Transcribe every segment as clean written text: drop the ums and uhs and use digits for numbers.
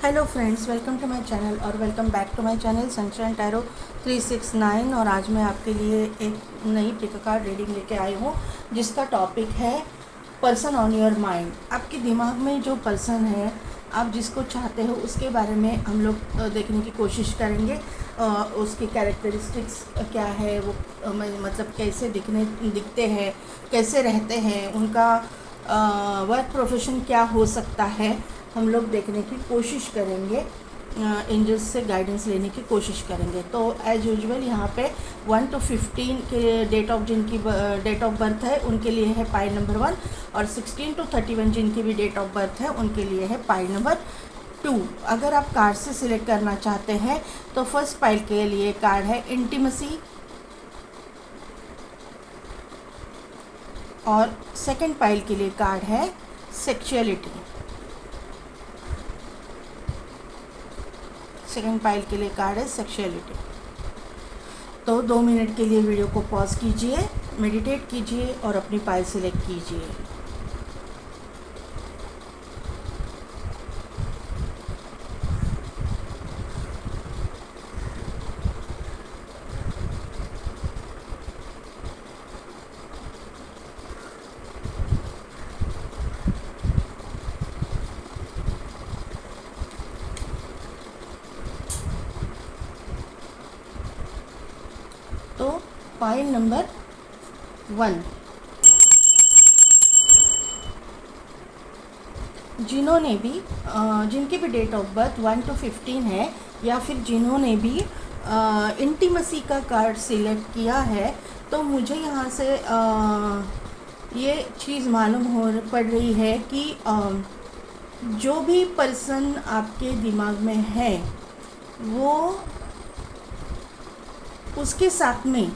Hello friends, welcome to my channel और welcome back to my channel sunshine tarot 369। और आज मैं आपके लिए एक नई पिक कार्ड रीडिंग लेके आई हूँ जिसका टॉपिक है पर्सन ऑन योर माइंड। आपके दिमाग में जो पर्सन है, आप जिसको चाहते हो, उसके बारे में हम लोग देखने की कोशिश करेंगे। उसकी कैरेक्टरिस्टिक्स क्या है, वो मतलब कैसे दिखते हैं, कैसे रहते हैं, उनका वर्क प्रोफेशन क्या हो सकता है, हम लोग देखने की कोशिश करेंगे। एंजल्स से गाइडेंस लेने की कोशिश करेंगे। तो एज यूजुअल यहाँ पे 1 to 15 के जिनकी डेट ऑफ बर्थ है उनके लिए है पाइल नंबर 1, और 16 to 31 जिनकी भी डेट ऑफ बर्थ है उनके लिए है पाइल नंबर 2। अगर आप कार्ड से सिलेक्ट करना चाहते हैं तो फर्स्ट पाइल के लिए कार्ड है इंटीमेसी, और सेकंड पाइल के लिए कार्ड है सेक्सुअलिटी। सेकंड पाइल के लिए कार्ड है सेक्सुअलिटी। तो 2 मिनट के लिए वीडियो को पॉज कीजिए, मेडिटेट कीजिए और अपनी पाइल सिलेक्ट कीजिए। तो पाइल नंबर 1, जिन्होंने भी जिनकी भी डेट ऑफ बर्थ 1 to 15 है, या फिर जिन्होंने भी इंटीमेसी का कार्ड सिलेक्ट किया है, तो मुझे यहाँ से ये चीज़ मालूम पड़ रही है कि जो भी पर्सन आपके दिमाग में है वो उसके साथ में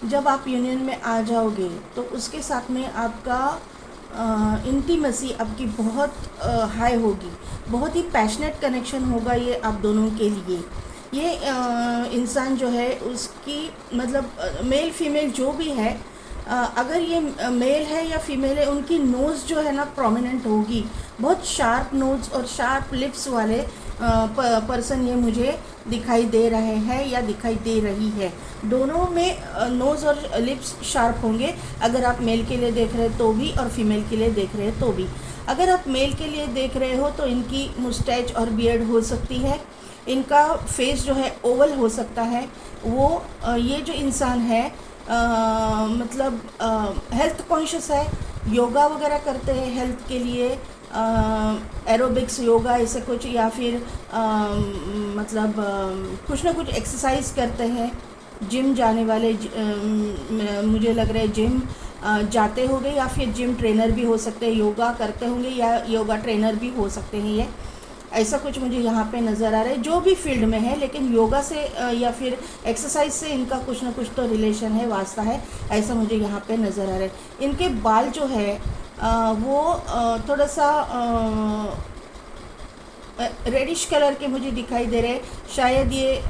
जब आप यूनियन में आ जाओगे तो उसके साथ में आपका इंटीमेसी आपकी बहुत हाई होगी, बहुत ही पैशनेट कनेक्शन होगा ये आप दोनों के लिए। ये इंसान जो है उसकी मतलब मेल फीमेल जो भी है, अगर ये मेल है या फीमेल है, उनकी नोज़ जो है ना प्रोमिनेंट होगी, बहुत शार्प नोज़ और शार्प लिप्स वाले पर्सन ये मुझे दिखाई दे रहे हैं या दिखाई दे रही है। दोनों में नोज़ और लिप्स शार्प होंगे, अगर आप मेल के लिए देख रहे हो तो भी और फीमेल के लिए देख रहे हो तो भी। अगर आप मेल के लिए देख रहे हो तो इनकी मुस्टैच और बियर्ड हो सकती है, इनका फेस जो है ओवल हो सकता है। वो ये जो इंसान है मतलब हेल्थ कॉन्शियस है, योगा वगैरह करते हैं हेल्थ के लिए, एरोबिक्स योगा ऐसे कुछ, या फिर मतलब कुछ ना कुछ एक्सरसाइज करते हैं। जिम जाने वाले मुझे लग रहा है जिम जाते होंगे, या फिर जिम ट्रेनर भी हो सकते हैं, योगा करते होंगे या योगा ट्रेनर भी हो सकते हैं। ये ऐसा कुछ मुझे यहाँ पे नज़र आ रहा है, जो भी फील्ड में है, लेकिन योगा से या फिर एक्सरसाइज से इनका कुछ ना कुछ तो रिलेशन है, वास्ता है, ऐसा मुझे यहाँ पे नज़र आ रहा है। इनके बाल जो है वो थोड़ा सा रेडिश कलर के मुझे दिखाई दे रहे हैं। शायद ये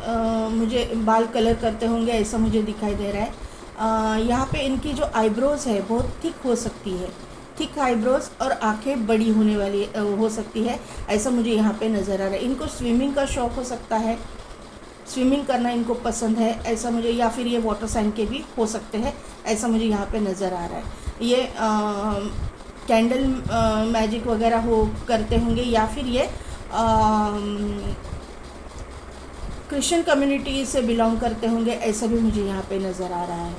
मुझे बाल कलर करते होंगे, ऐसा मुझे दिखाई दे रहा है। यहाँ पे इनकी जो आईब्रोज़ है बहुत थिक हो सकती है, थिक आईब्रोज, और आंखें बड़ी होने वाली हो सकती है, ऐसा मुझे यहाँ पे नज़र आ रहा है। इनको स्विमिंग का शौक़ हो सकता है, स्विमिंग करना इनको पसंद है, ऐसा मुझे, या फिर ये वाटर साइन के भी हो सकते हैं, ऐसा मुझे यहाँ पे नज़र आ रहा है। ये कैंडल मैजिक वगैरह हो करते होंगे, या फिर ये क्रिश्चियन कम्युनिटी से बिलोंग करते होंगे, ऐसा भी मुझे यहाँ पे नज़र आ रहा है।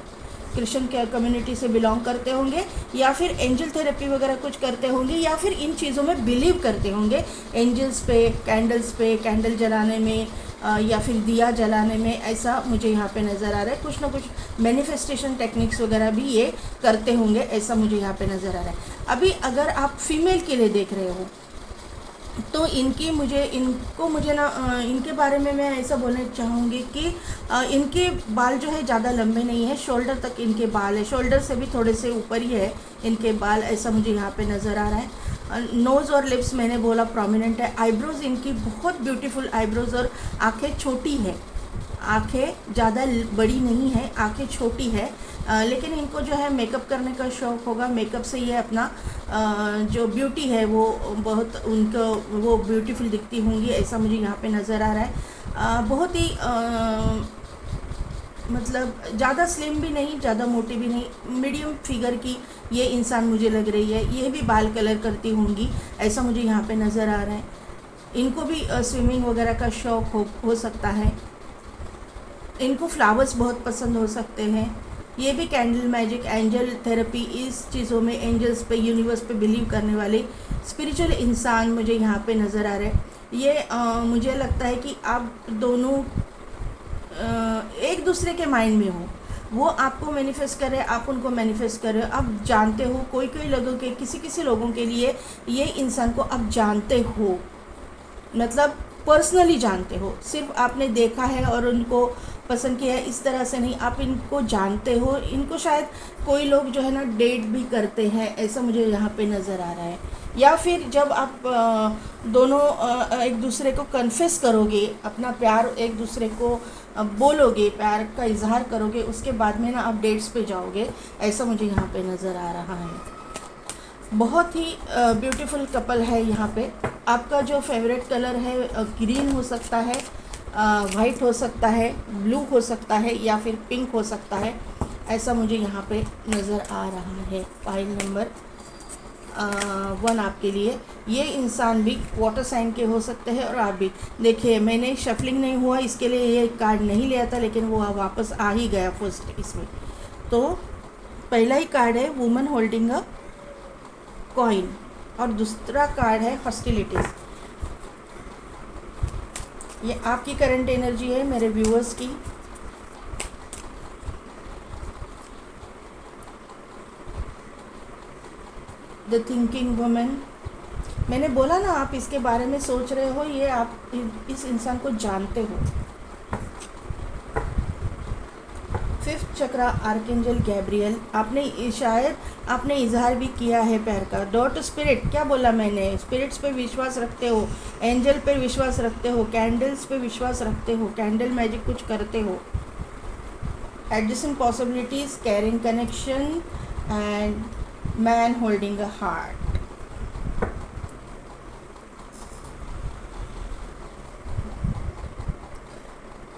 क्रिश्चियन कम्युनिटी से बिलोंग करते होंगे, या फिर एंजल थेरेपी वगैरह कुछ करते होंगे, या फिर इन चीज़ों में बिलीव करते होंगे, एंजल्स पे, कैंडल जलाने में या फिर दिया जलाने में, ऐसा मुझे यहाँ पे नज़र आ रहा है। कुछ ना कुछ मैनिफेस्टेशन टेक्निक्स वगैरह भी ये करते होंगे, ऐसा मुझे यहाँ पे नज़र आ रहा है। अभी अगर आप फीमेल के लिए देख रहे हो तो मुझे ना इनके बारे में मैं ऐसा बोलना चाहूँगी कि इनके बाल जो है ज़्यादा लंबे नहीं है, शोल्डर तक इनके बाल है, शोल्डर से भी थोड़े से ऊपर ही है इनके बाल, ऐसा मुझे यहाँ पे नज़र आ रहा है। नोज़ और लिप्स मैंने बोला प्रोमिनेंट है। आईब्रोज़ इनकी बहुत ब्यूटीफुल आईब्रोज़, और आँखें छोटी है, आँखें ज़्यादा बड़ी नहीं है, आँखें छोटी है, लेकिन इनको जो है मेकअप करने का शौक़ होगा। मेकअप से ये अपना जो ब्यूटी है वो बहुत उनको वो ब्यूटीफुल दिखती होंगी, ऐसा मुझे यहाँ पे नज़र आ रहा है। बहुत ही मतलब ज़्यादा स्लिम भी नहीं, ज़्यादा मोटी भी नहीं, मीडियम फिगर की ये इंसान मुझे लग रही है। ये भी बाल कलर करती होंगी, ऐसा मुझे यहाँ पे नज़र आ रहा है। इनको भी स्विमिंग वगैरह का शौक़ हो सकता है। इनको फ्लावर्स बहुत पसंद हो सकते हैं। ये भी कैंडल मैजिक, एंजल थेरेपी, इस चीज़ों में एंजल्स पे, यूनिवर्स पे बिलीव करने वाले स्पिरिचुअल इंसान मुझे यहाँ पे नज़र आ रहे हैं। ये मुझे लगता है कि आप दोनों एक दूसरे के माइंड में हो, वो आपको मैनिफेस्ट कर रहे हैं, आप उनको मैनिफेस्ट कर रहे हो। आप जानते हो, कोई लोगों के, किसी लोगों के लिए ये इंसान को आप जानते हो, मतलब पर्सनली जानते हो, सिर्फ आपने देखा है और उनको पसंद किया है, इस तरह से नहीं, आप इनको जानते हो। इनको शायद कोई लोग जो है ना डेट भी करते हैं, ऐसा मुझे यहाँ पे नज़र आ रहा है। या फिर जब आप दोनों एक दूसरे को कन्फेस करोगे, अपना प्यार एक दूसरे को बोलोगे, प्यार का इजहार करोगे, उसके बाद में ना आप डेट्स पे जाओगे, ऐसा मुझे यहाँ पे नज़र आ रहा है। बहुत ही ब्यूटीफुल कपल है यहाँ पे। आपका जो फेवरेट कलर है ग्रीन हो सकता है, वाइट हो सकता है, ब्लू हो सकता है, या फिर पिंक हो सकता है, ऐसा मुझे यहाँ पे नज़र आ रहा है। फाइल नंबर 1 आपके लिए। ये इंसान भी वाटर साइन के हो सकते हैं और आप भी। देखिए, मैंने शफलिंग नहीं हुआ, इसके लिए ये कार्ड नहीं लिया था, लेकिन वो वापस आ ही गया फर्स्ट इसमें। तो पहला ही कार्ड है वुमन होल्डिंग अ कॉइन, और दूसरा कार्ड है हॉस्टिलिटीज़। ये आपकी करंट एनर्जी है मेरे व्यूअर्स की। द थिंकिंग वुमन, मैंने बोला ना, आप इसके बारे में सोच रहे हो, ये आप इस इंसान को जानते हो। 5th चक्रा आर्कएंजल गैब्रियल, आपने शायद आपने इजहार भी किया है प्यार का। डॉट स्पिरिट, क्या बोला मैंने, स्पिरिट्स पे विश्वास रखते हो, एंजल पे विश्वास रखते हो, कैंडल्स पे विश्वास रखते हो, कैंडल मैजिक कुछ करते हो। Adjusting possibilities, carrying connection and man holding a heart.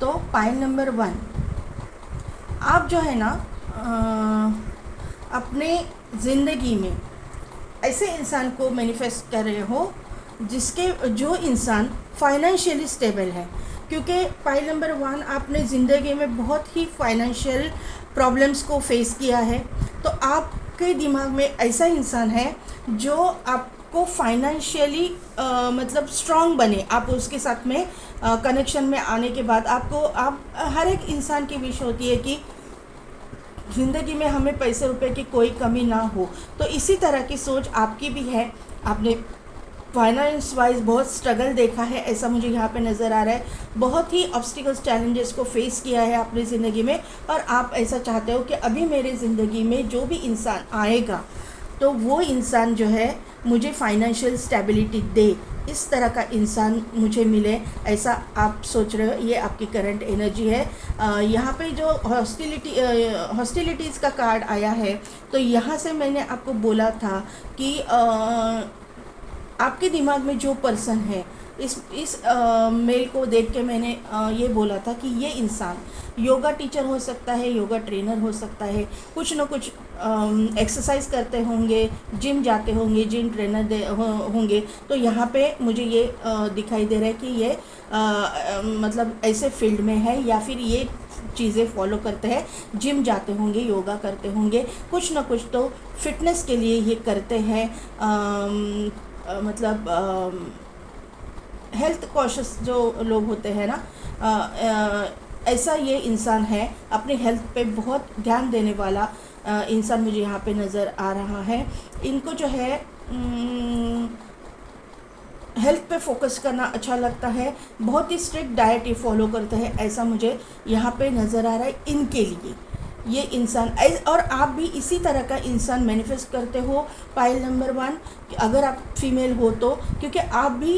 तो पाइल नंबर 1, आप जो है ना अपने ज़िंदगी में ऐसे इंसान को मैनिफेस्ट कर रहे हो जो इंसान फाइनेंशियली स्टेबल है। क्योंकि पाइल नंबर 1, आपने ज़िंदगी में बहुत ही फाइनेंशियल प्रॉब्लम्स को फेस किया है, तो आपके दिमाग में ऐसा इंसान है जो आपको फाइनेंशियली मतलब स्ट्रॉन्ग बने। आप उसके साथ में कनेक्शन में आने के बाद आप हर एक इंसान की विश होती है कि ज़िंदगी में हमें पैसे रुपए की कोई कमी ना हो। तो इसी तरह की सोच आपकी भी है। आपने फाइनेंस वाइज बहुत स्ट्रगल देखा है, ऐसा मुझे यहाँ पे नज़र आ रहा है। बहुत ही ऑब्स्टिकल्स, चैलेंजेस को फेस किया है अपनी ज़िंदगी में, और आप ऐसा चाहते हो कि अभी मेरे ज़िंदगी में जो भी इंसान आएगा तो वो इंसान जो है मुझे फाइनेंशियल स्टेबिलिटी दे, इस तरह का इंसान मुझे मिले, ऐसा आप सोच रहे हो। ये आपकी करंट एनर्जी है। यहाँ पे जो हॉस्टिलिटीज़ का कार्ड आया है, तो यहाँ से मैंने आपको बोला था कि आपके दिमाग में जो पर्सन है, इस मेल को देख के मैंने ये बोला था कि ये इंसान योगा टीचर हो सकता है, योगा ट्रेनर हो सकता है, कुछ न कुछ एक्सरसाइज करते होंगे, जिम जाते होंगे, जिम ट्रेनर होंगे। तो यहाँ पे मुझे ये दिखाई दे रहा है कि ये मतलब ऐसे फील्ड में है, या फिर ये चीज़ें फॉलो करते हैं, जिम जाते होंगे, योगा करते होंगे, कुछ न कुछ तो फिटनेस के लिए ये करते हैं। मतलब हेल्थ कॉशियस जो लोग होते हैं ना, ऐसा ये इंसान है, अपनी हेल्थ पे बहुत ध्यान देने वाला इंसान मुझे यहाँ पे नज़र आ रहा है। इनको जो है हेल्थ पे फोकस करना अच्छा लगता है, बहुत ही स्ट्रिक्ट डाइट ये फॉलो करते हैं, ऐसा मुझे यहाँ पे नज़र आ रहा है इनके लिए। ये इंसान और आप भी इसी तरह का इंसान मैनिफेस्ट करते हो पाइल नंबर 1, अगर आप फीमेल हो तो, क्योंकि आप भी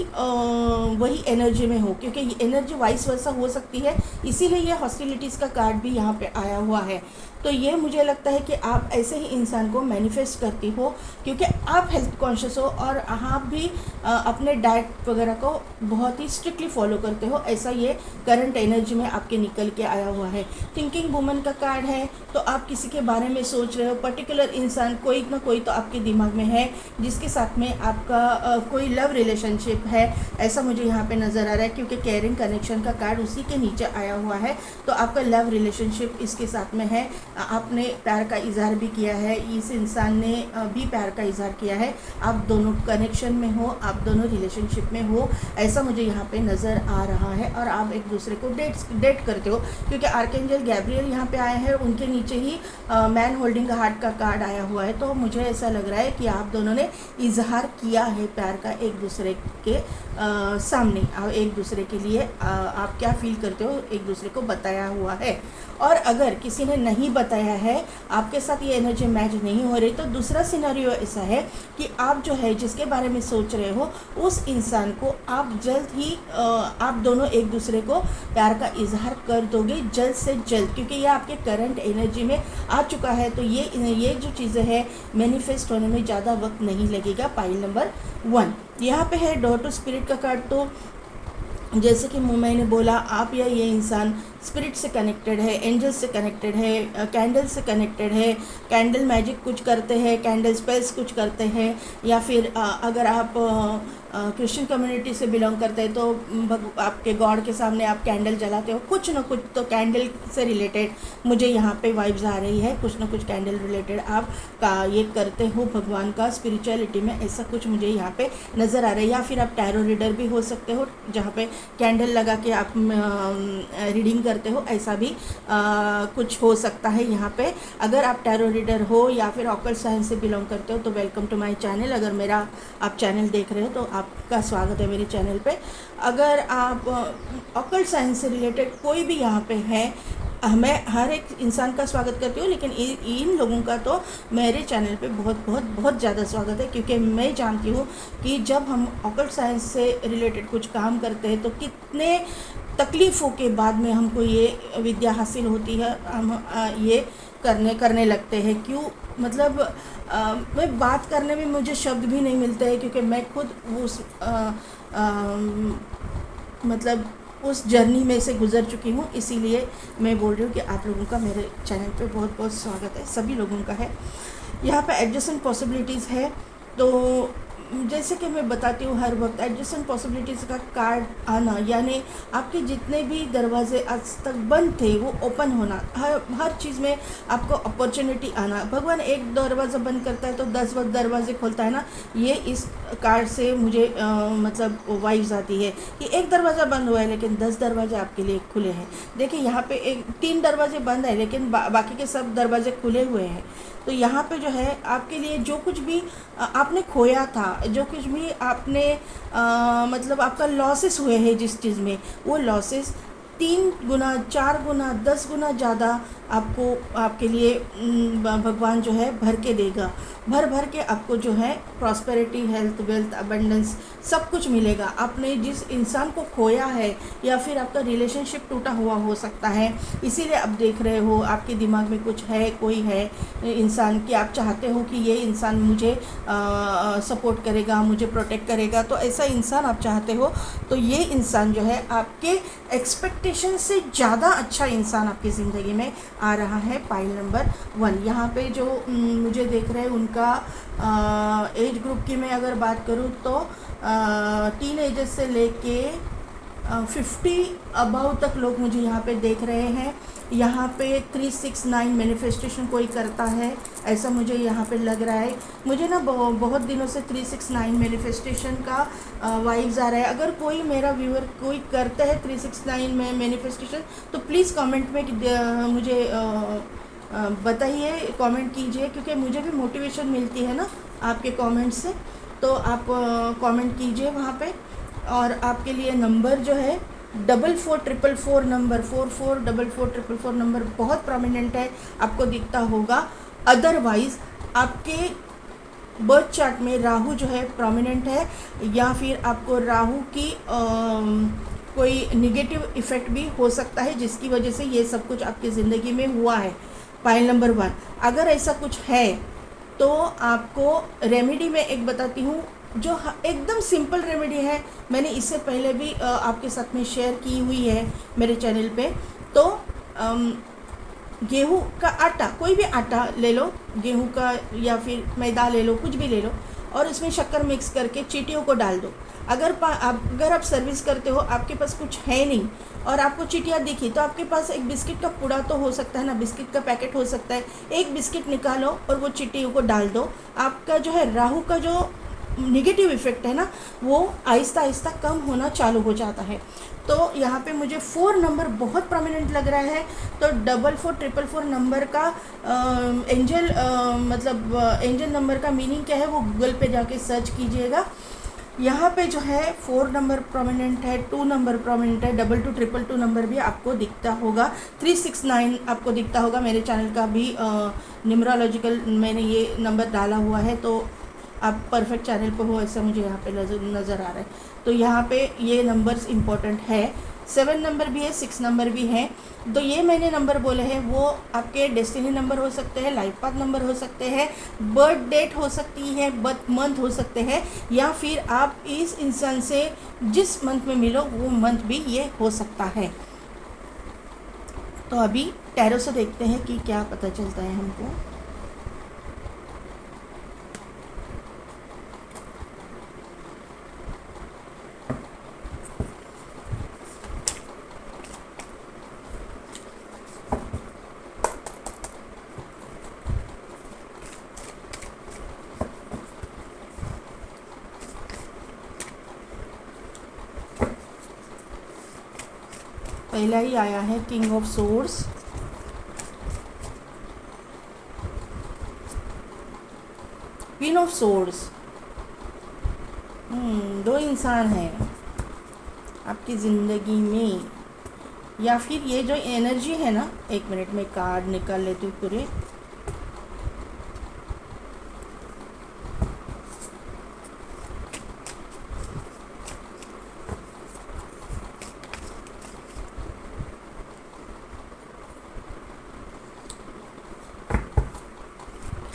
वही एनर्जी में हो, क्योंकि ये एनर्जी वाइस वर्सा हो सकती है, इसीलिए ये हॉस्टिलिटीज़ का कार्ड भी यहाँ पे आया हुआ है। तो ये मुझे लगता है कि आप ऐसे ही इंसान को मैनिफेस्ट करती हो, क्योंकि आप हेल्थ कॉन्शियस हो और आप भी अपने डाइट वगैरह को बहुत ही स्ट्रिक्टली फॉलो करते हो, ऐसा ये करंट एनर्जी में आपके निकल के आया हुआ है। थिंकिंग वुमन का कार्ड है, तो आप किसी के बारे में सोच रहे हो, पर्टिकुलर इंसान कोई ना कोई तो आपके दिमाग में है जिसके साथ में आपका कोई लव रिलेशनशिप है, ऐसा मुझे यहाँ पे नज़र आ रहा है, क्योंकि केयरिंग कनेक्शन का कार्ड उसी के नीचे आया हुआ है। तो आपका लव रिलेशनशिप इसके साथ में है, आपने प्यार का इजहार भी किया है, इस इंसान ने भी प्यार का इजहार किया है, आप दोनों कनेक्शन में हो, आप दोनों रिलेशनशिप में हो, ऐसा मुझे यहाँ पे नज़र आ रहा है। और आप एक दूसरे को डेट करते हो, क्योंकि आर्कएंजल गैब्रियल यहाँ पे आए हैं, उनके नीचे ही मैन होल्डिंग हार्ट का कार्ड आया हुआ है। तो मुझे ऐसा लग रहा है कि आप दोनों ने इजहार किया है प्यार का एक दूसरे के सामने, एक दूसरे के लिए आप क्या फील करते हो एक दूसरे को बताया हुआ है। और अगर किसी ने नहीं बताया है, आपके साथ ये एनर्जी मैच नहीं हो रही, तो दूसरा सिनेरियो ऐसा है कि आप जो है जिसके बारे में सोच रहे हो, उस इंसान को आप जल्द ही आप दोनों एक दूसरे को प्यार का इजहार कर दोगे जल्द से जल्द, क्योंकि ये आपके करंट एनर्जी में आ चुका है। तो ये जो चीज़ें हैं मैनिफेस्ट होने में ज़्यादा वक्त नहीं लगेगा। पाइल नंबर 1 यहाँ पे है डोर टू स्पिरिट का कार्ड। तो जैसे कि मैंने बोला, आप या ये इंसान स्पिरिट से कनेक्टेड है, एंजल से कनेक्टेड है, कैंडल से कनेक्टेड है, कैंडल मैजिक कुछ करते हैं, कैंडल स्पेल्स कुछ करते हैं, या फिर अगर आप क्रिश्चियन कम्युनिटी से बिलोंग करते हैं तो आपके गॉड के सामने आप कैंडल जलाते हो, कुछ ना कुछ तो कैंडल से रिलेटेड मुझे यहाँ पे वाइब्स आ रही है, कुछ ना कुछ कैंडल रिलेटेड आप ये करते हो भगवान का स्पिरिचुअलिटी में, ऐसा कुछ मुझे यहाँ पे नज़र आ रहा है। या फिर आप टैरो रीडर भी हो सकते हो, जहाँ पे कैंडल लगा के आप रीडिंग करते हो, ऐसा भी कुछ हो सकता है यहाँ पे। अगर आप टैरो रीडर हो या फिर ऑकल्ट साइंस से बिलोंग करते हो तो वेलकम टू माय चैनल। अगर मेरा आप चैनल देख रहे हो तो आपका स्वागत है मेरे चैनल पे। अगर आप ऑकल्ट साइंस से रिलेटेड कोई भी यहाँ पे है, मैं हर एक इंसान का स्वागत करती हूँ, लेकिन इन लोगों का तो मेरे चैनल पे बहुत बहुत बहुत ज़्यादा स्वागत है, क्योंकि मैं जानती हूँ कि जब हम ऑकल्ट साइंस से रिलेटेड कुछ काम करते हैं तो कितने तकलीफ़ों के बाद में हमको ये विद्या हासिल होती है, हम ये करने लगते हैं। क्यों, मतलब मैं बात करने में मुझे शब्द भी नहीं मिलते हैं, क्योंकि मैं खुद उस मतलब उस जर्नी में से गुज़र चुकी हूँ, इसीलिए मैं बोल रही हूँ कि आप लोगों का मेरे चैनल पे बहुत बहुत स्वागत है, सभी लोगों का है। यहाँ पे एडजस्टेंट पॉसिबिलिटीज़ है, तो जैसे कि मैं बताती हूँ हर वक्त, एडजस्टेंट पॉसिबिलिटीज़ का कार्ड आना यानी आपके जितने भी दरवाजे आज तक बंद थे वो ओपन होना, हर चीज़ में आपको अपॉर्चुनिटी आना। भगवान एक दरवाज़ा बंद करता है तो 10 वक्त दरवाजे खोलता है ना, ये इस कार्ड से मुझे मतलब वाइब्स आती है कि एक दरवाज़ा बंद हुआ है लेकिन 10 दरवाजे आपके लिए खुले हैं। देखिए यहाँ पे 3 दरवाजे बंद है लेकिन बाकी के सब दरवाजे खुले हुए हैं। तो यहाँ पे जो है आपके लिए जो कुछ भी आपने खोया था, जो कुछ भी आपने मतलब आपका लॉसेस हुए हैं जिस चीज़ में, वो लॉसेस 3 गुना 4 गुना 10 गुना ज़्यादा आपको आपके लिए भगवान जो है भर के देगा, भर के आपको जो है प्रॉस्पेरिटी, हेल्थ, वेल्थ, अबंडेंस सब कुछ मिलेगा। आपने जिस इंसान को खोया है या फिर आपका रिलेशनशिप टूटा हुआ हो सकता है, इसीलिए आप देख रहे हो आपके दिमाग में कुछ है, कोई है इंसान कि आप चाहते हो कि ये इंसान मुझे सपोर्ट करेगा, मुझे प्रोटेक्ट करेगा, तो ऐसा इंसान आप चाहते हो। तो ये इंसान जो है आपके एक्सपेक्टेशन से ज़्यादा अच्छा इंसान आपकी ज़िंदगी में आ रहा है। पाइल नंबर 1 यहाँ पे जो मुझे देख रहे हैं उनका एज ग्रुप की मैं अगर बात करूँ तो टीन एजेस से लेके 50 अबव तक लोग मुझे यहाँ पे देख रहे हैं। यहाँ पे 369 मैनिफेस्टेशन कोई करता है ऐसा मुझे यहाँ पे लग रहा है। मुझे ना बहुत दिनों से 369 मैनिफेस्टेशन का वाइब्स आ रहा है। अगर कोई मेरा व्यूअर कोई करता है 369 में मैनिफेस्टेशन तो प्लीज़ कमेंट में मुझे बताइए, कमेंट कीजिए, क्योंकि मुझे भी मोटिवेशन मिलती है ना आपके कमेंट से। तो आप कमेंट कीजिए वहाँ पे। और आपके लिए नंबर जो है 4444 नंबर, 444444 नंबर बहुत प्रोमिनेंट है, आपको दिखता होगा। अदरवाइज़ आपके बर्थ चार्ट में राहु जो है प्रोमिनेंट है, या फिर आपको राहु की कोई निगेटिव इफ़ेक्ट भी हो सकता है, जिसकी वजह से ये सब कुछ आपकी ज़िंदगी में हुआ है। पाइल नंबर 1, अगर ऐसा कुछ है तो आपको रेमेडी में एक बताती हूँ, जो एकदम सिंपल रेमेडी है। मैंने इससे पहले भी आपके साथ में शेयर की हुई है मेरे चैनल पे। तो गेहूँ का आटा, कोई भी आटा ले लो, गेहूँ का या फिर मैदा ले लो, कुछ भी ले लो, और इसमें शक्कर मिक्स करके चींटियों को डाल दो। अगर आप सर्विस करते हो, आपके पास कुछ है नहीं और आपको चींटियाँ दिखी, तो आपके पास एक बिस्किट का पूड़ा तो हो सकता है ना, बिस्किट का पैकेट हो सकता है, एक बिस्किट निकालो और वो चींटियों को डाल दो। आपका जो है राहु का जो निगेटिव इफ़ेक्ट है ना, वो आहिस्ता आहिस्ता कम होना चालू हो जाता है। तो यहाँ पे मुझे 4 नंबर बहुत प्रोमिनेंट लग रहा है। तो 4444 नंबर का एंजल मतलब एंजल नंबर का मीनिंग क्या है वो गूगल पे जाके सर्च कीजिएगा। यहाँ पे जो है 4 नंबर प्रोमिनेंट है, 2 नंबर प्रोमिनेंट है, 2222 नंबर भी आपको दिखता होगा, 369 आपको दिखता होगा। मेरे चैनल का भी न्यूमरोलॉजिकल मैंने ये नंबर डाला हुआ है, तो आप परफेक्ट चैनल पर हो ऐसा मुझे यहाँ पे नज़र आ रहा है। तो यहाँ पे ये नंबर्स इम्पोर्टेंट है। 7 नंबर भी है, 6 नंबर भी है। तो ये मैंने नंबर बोले हैं वो आपके डेस्टिनी नंबर हो सकते हैं, लाइफ पाथ नंबर हो सकते हैं, बर्थ डेट हो सकती है, बर्थ मंथ हो सकते हैं, या फिर आप इस इंसान से जिस मंथ में मिलो वो मंथ भी ये हो सकता है। तो अभी टैरो से देखते हैं कि क्या पता चलता है हमको। पहला ही आया है king of swords, queen of swords. दो इंसान हैं आपकी ज़िंदगी में, या फिर ये जो एनर्जी है ना, 1 मिनट में कार्ड निकाल लेती हूँ पूरे।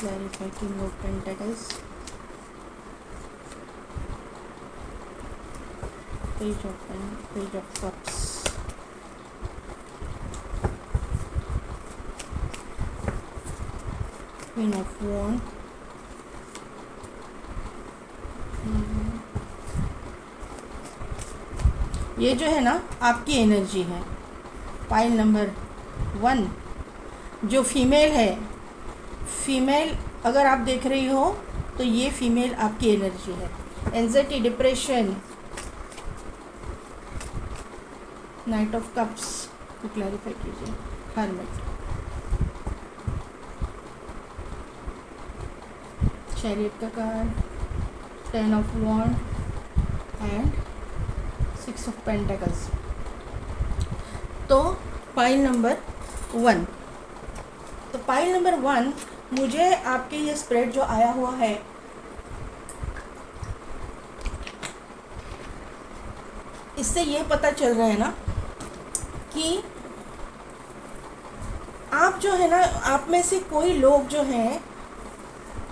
Clarify King of Pentacles, Page of Cups, Queen of Wands, ये जो है ना आपकी एनर्जी है। पाइल नंबर 1 जो फीमेल है, फीमेल अगर आप देख रही हो तो ये फीमेल आपकी एनर्जी है। Anxiety, depression, knight of cups को क्लैरिफाई कीजिए। हर्मिट, चैरियट का card, 10 of wand and 6 of pentacles. तो पाइल नंबर 1, तो पाइल नंबर 1 मुझे आपके ये स्प्रेड जो आया हुआ है, इससे ये पता चल रहा है ना कि आप जो है ना, आप में से कोई लोग जो हैं,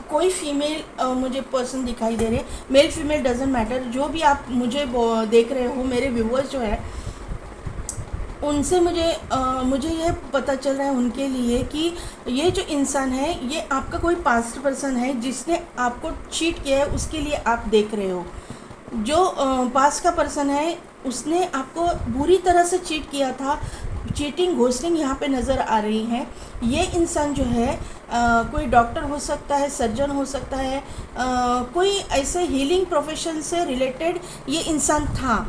कोई फीमेल मुझे पर्सन दिखाई दे रहे, मेल फीमेल डजेंट मैटर, जो भी आप मुझे देख रहे हो, मेरे व्यूअर्स जो है उनसे मुझे ये पता चल रहा है उनके लिए कि ये जो इंसान है ये आपका कोई पास्ट पर्सन है जिसने आपको चीट किया है, उसके लिए आप देख रहे हो। जो पास्ट का पर्सन है उसने आपको बुरी तरह से चीट किया था, चीटिंग, घोस्टिंग यहाँ पे नज़र आ रही है। ये इंसान जो है कोई डॉक्टर हो सकता है, सर्जन हो सकता है, कोई ऐसे हीलिंग प्रोफेशन से रिलेटेड ये इंसान था,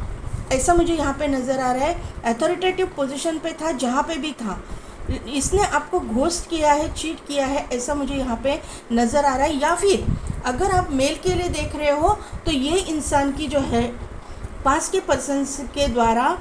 ऐसा मुझे यहाँ पे नज़र आ रहा है। अथॉरिटेटिव पोजीशन पे था, जहाँ पे भी था इसने आपको घोस्ट किया है, चीट किया है, ऐसा मुझे यहाँ पे नज़र आ रहा है। या फिर अगर आप मेल के लिए देख रहे हो तो ये इंसान की जो है पास के पर्सन के द्वारा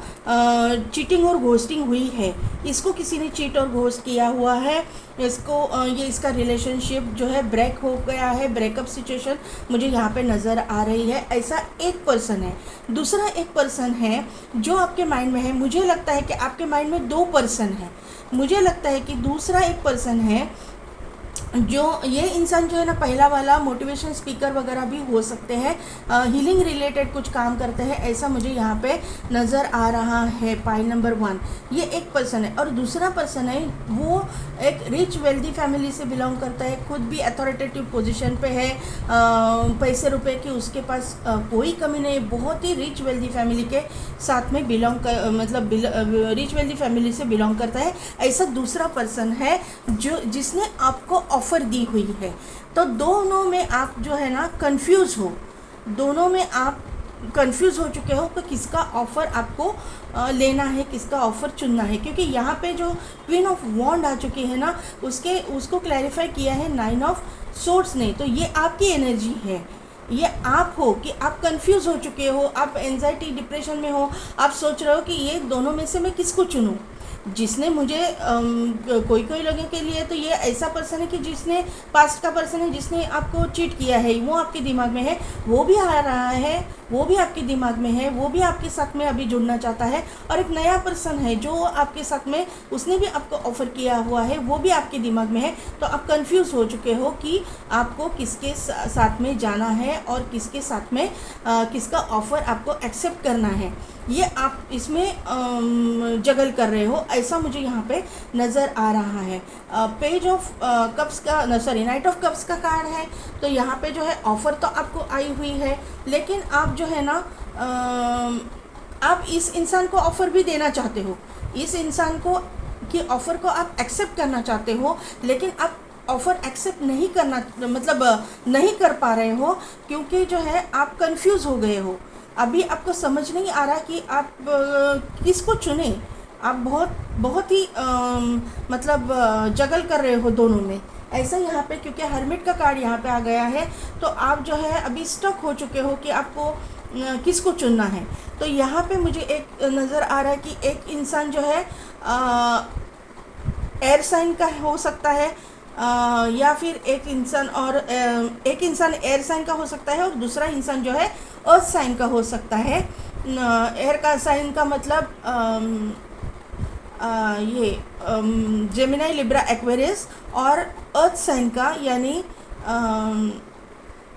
चीटिंग और घोस्टिंग हुई है, इसको किसी ने चीट और घोस्ट किया हुआ है, इसका रिलेशनशिप जो है ब्रेक हो गया है, ब्रेकअप सिचुएशन मुझे यहाँ पे नज़र आ रही है। ऐसा एक पर्सन है। दूसरा एक पर्सन है जो आपके माइंड में है। मुझे लगता है कि आपके माइंड में 2 पर्सन है। मुझे लगता है कि दूसरा एक पर्सन है जो ये इंसान जो है ना, पहला वाला मोटिवेशन स्पीकर वगैरह भी हो सकते हैं, हीलिंग रिलेटेड कुछ काम करते हैं, ऐसा मुझे यहाँ पे नज़र आ रहा है। पाइल नंबर 1 ये एक पर्सन है। और दूसरा पर्सन है वो एक रिच वेल्दी फैमिली से बिलोंग करता है, खुद भी अथॉरिटेटिव पोजीशन पे है, पैसे रुपए की उसके पास कोई कमी नहीं, बहुत ही रिच वेल्दी फैमिली के साथ में मतलब रिच वेल्दी फैमिली से बिलोंग करता है। ऐसा दूसरा पर्सन है जिसने आपको ऑफ़र दी हुई है। तो दोनों में आप जो है ना कंफ्यूज हो, दोनों में आप कंफ्यूज हो चुके हो कि किसका ऑफ़र आपको लेना है, किसका ऑफ़र चुनना है। क्योंकि यहाँ पे जो क्वीन ऑफ वॉन्ड आ चुकी है ना, उसको क्लैरिफाई किया है 9 ऑफ सोर्ड्स ने। तो ये आपकी एनर्जी है, ये आप हो कि आप कंफ्यूज हो चुके हो, आप एंजाइटी डिप्रेशन में हो, आप सोच रहे हो कि ये दोनों में से मैं किसको चुनूं। जिसने मुझे कोई लोगों के लिए तो ये ऐसा पर्सन है कि जिसने पास्ट का पर्सन है, जिसने आपको चीट किया है, वो आपके दिमाग में है, वो भी आ रहा है, वो भी आपके दिमाग में है, वो भी आपके साथ में अभी जुड़ना चाहता है। और एक नया पर्सन है जो आपके साथ में, उसने भी आपको ऑफ़र किया हुआ है, वो भी आपके दिमाग में है। तो आप कंफ्यूज हो चुके हो कि आपको किसके साथ में जाना है और किसके साथ में किसका ऑफ़र आपको एक्सेप्ट करना है, ये आप इसमें जगल कर रहे हो, ऐसा मुझे यहाँ पे नज़र आ रहा है। पेज ऑफ कप्स का नाइट ऑफ कप्स का कार्ड है। तो यहाँ पे जो है ऑफ़र तो आपको आई हुई है, लेकिन आप जो है ना आप इस इंसान को ऑफ़र भी देना चाहते हो, इस इंसान को कि ऑफ़र को आप एक्सेप्ट करना चाहते हो, लेकिन आप ऑफ़र एक्सेप्ट नहीं करना मतलब नहीं कर पा रहे हो, क्योंकि जो है आप कंफ्यूज हो गए हो। अभी आपको समझ नहीं आ रहा कि आप किसको चुने। आप बहुत ही मतलब जगल कर रहे हो दोनों में, ऐसा यहाँ पे। क्योंकि हर्मिट का कार्ड यहाँ पे आ गया है, तो आप जो है अभी स्टक हो चुके हो कि आपको किसको चुनना है। तो यहाँ पे मुझे एक नज़र आ रहा है कि एक इंसान जो है एयर साइन का हो सकता है, या फिर एक इंसान एयर साइन का हो सकता है और दूसरा इंसान जो है अर्थ साइन का हो सकता है। एयर का साइन का मतलब ये जेमिनी, लिब्रा, एक्वेरियस, और अर्थ साइन का यानी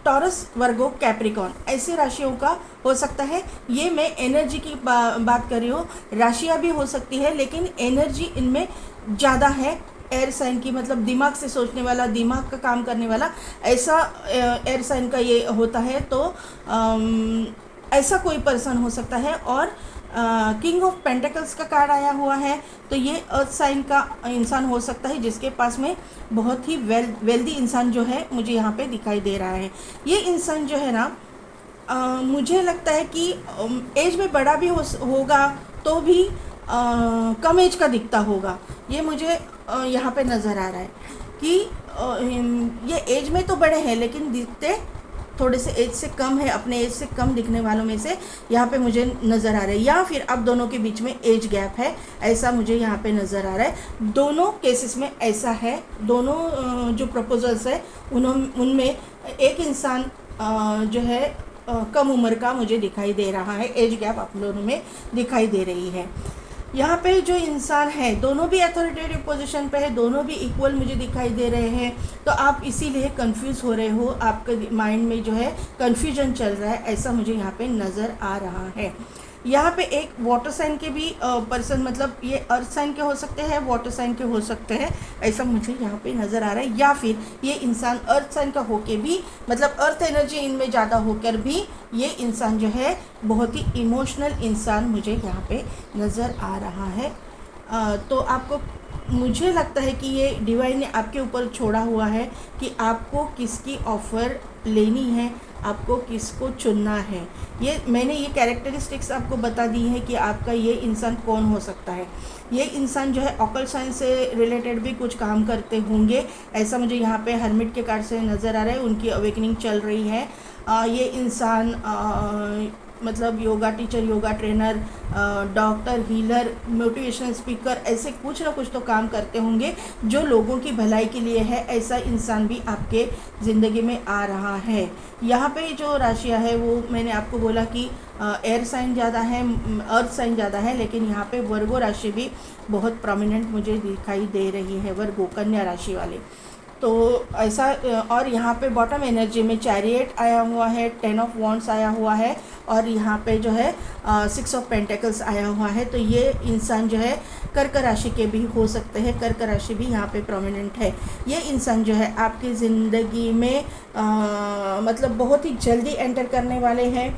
टॉरस, वर्गो, कैप्रिकॉन, ऐसी राशियों का हो सकता है। ये मैं एनर्जी की बात कर रही हूँ। राशियाँ भी हो सकती है, लेकिन एनर्जी इनमें ज़्यादा है। एयर साइन की मतलब दिमाग से सोचने वाला, दिमाग का काम करने वाला, ऐसा एयर साइन का ये होता है। तो ऐसा कोई पर्सन हो सकता है। और किंग ऑफ पेंटिकल्स का कार्ड आया हुआ है, तो ये अर्थ साइन का इंसान हो सकता है, जिसके पास में बहुत ही वेल्दी इंसान जो है मुझे यहाँ पे दिखाई दे रहा है। ये इंसान जो है ना, मुझे लगता है कि एज में बड़ा भी होगा तो भी कम एज का दिखता होगा। ये मुझे यहाँ पे नज़र आ रहा है कि ये एज में तो बड़े हैं, लेकिन दिखते थोड़े से एज से कम है, अपने एज से कम दिखने वालों में से यहाँ पे मुझे नज़र आ रहा है। या फिर अब दोनों के बीच में एज गैप है, ऐसा मुझे यहाँ पे नज़र आ रहा है। दोनों केसेस में ऐसा है। दोनों जो प्रपोजल्स है उनमें एक इंसान जो है कम उम्र का मुझे दिखाई दे रहा है, एज गैप आप दोनों में दिखाई दे रही है। यहाँ पे जो इंसान है, दोनों भी अथॉरिटेटिव पोजीशन पे है, दोनों भी इक्वल मुझे दिखाई दे रहे हैं। तो आप इसीलिए कंफ्यूज हो रहे हो, आपके माइंड में जो है कंफ्यूजन चल रहा है, ऐसा मुझे यहाँ पे नज़र आ रहा है। यहाँ पे एक वाटर साइन के भी पर्सन, मतलब ये अर्थ साइन के हो सकते हैं, वाटर साइन के हो सकते हैं, ऐसा मुझे यहाँ पे नज़र आ रहा है। या फिर ये इंसान अर्थ साइन का होके भी, मतलब अर्थ एनर्जी इनमें ज़्यादा होकर भी ये इंसान जो है बहुत ही इमोशनल इंसान मुझे यहाँ पे नज़र आ रहा है। तो आपको, मुझे लगता है कि ये डिवाइन ने आपके ऊपर छोड़ा हुआ है कि आपको किसकी ऑफ़र लेनी है, आपको किसको चुनना है। ये मैंने ये कैरेक्टरिस्टिक्स आपको बता दी है कि आपका ये इंसान कौन हो सकता है। ये इंसान जो है ऑकल्ट साइंस से रिलेटेड भी कुछ काम करते होंगे, ऐसा मुझे यहाँ पे हर्मिट के कार्ड से नज़र आ रहा है। उनकी अवेकनिंग चल रही है। ये इंसान मतलब yoga teacher, yoga trainer, doctor, healer, motivational speaker, ऐसे कुछ ना कुछ तो काम करते होंगे जो लोगों की भलाई के लिए है। ऐसा इंसान भी आपके ज़िंदगी में आ रहा है। यहाँ पे जो राशियाँ है वो मैंने आपको बोला कि एयर साइन ज़्यादा है, अर्थ साइन ज़्यादा है, लेकिन यहाँ पे वर्गो राशि भी बहुत प्रोमिनेंट मुझे दिखाई दे रही है, वर्गो कन्या राशि वाले। तो ऐसा और यहाँ पे बॉटम एनर्जी में चैरियट आया हुआ है, 10 ऑफ वॉन्ड्स आया हुआ है, और यहाँ पे जो है 6 ऑफ पेंटिकल्स आया हुआ है। तो ये इंसान जो है कर्क राशि के भी हो सकते हैं, कर्क राशि भी यहाँ पे प्रोमिनेंट है। ये इंसान जो है आपकी ज़िंदगी में मतलब बहुत ही जल्दी एंटर करने वाले हैं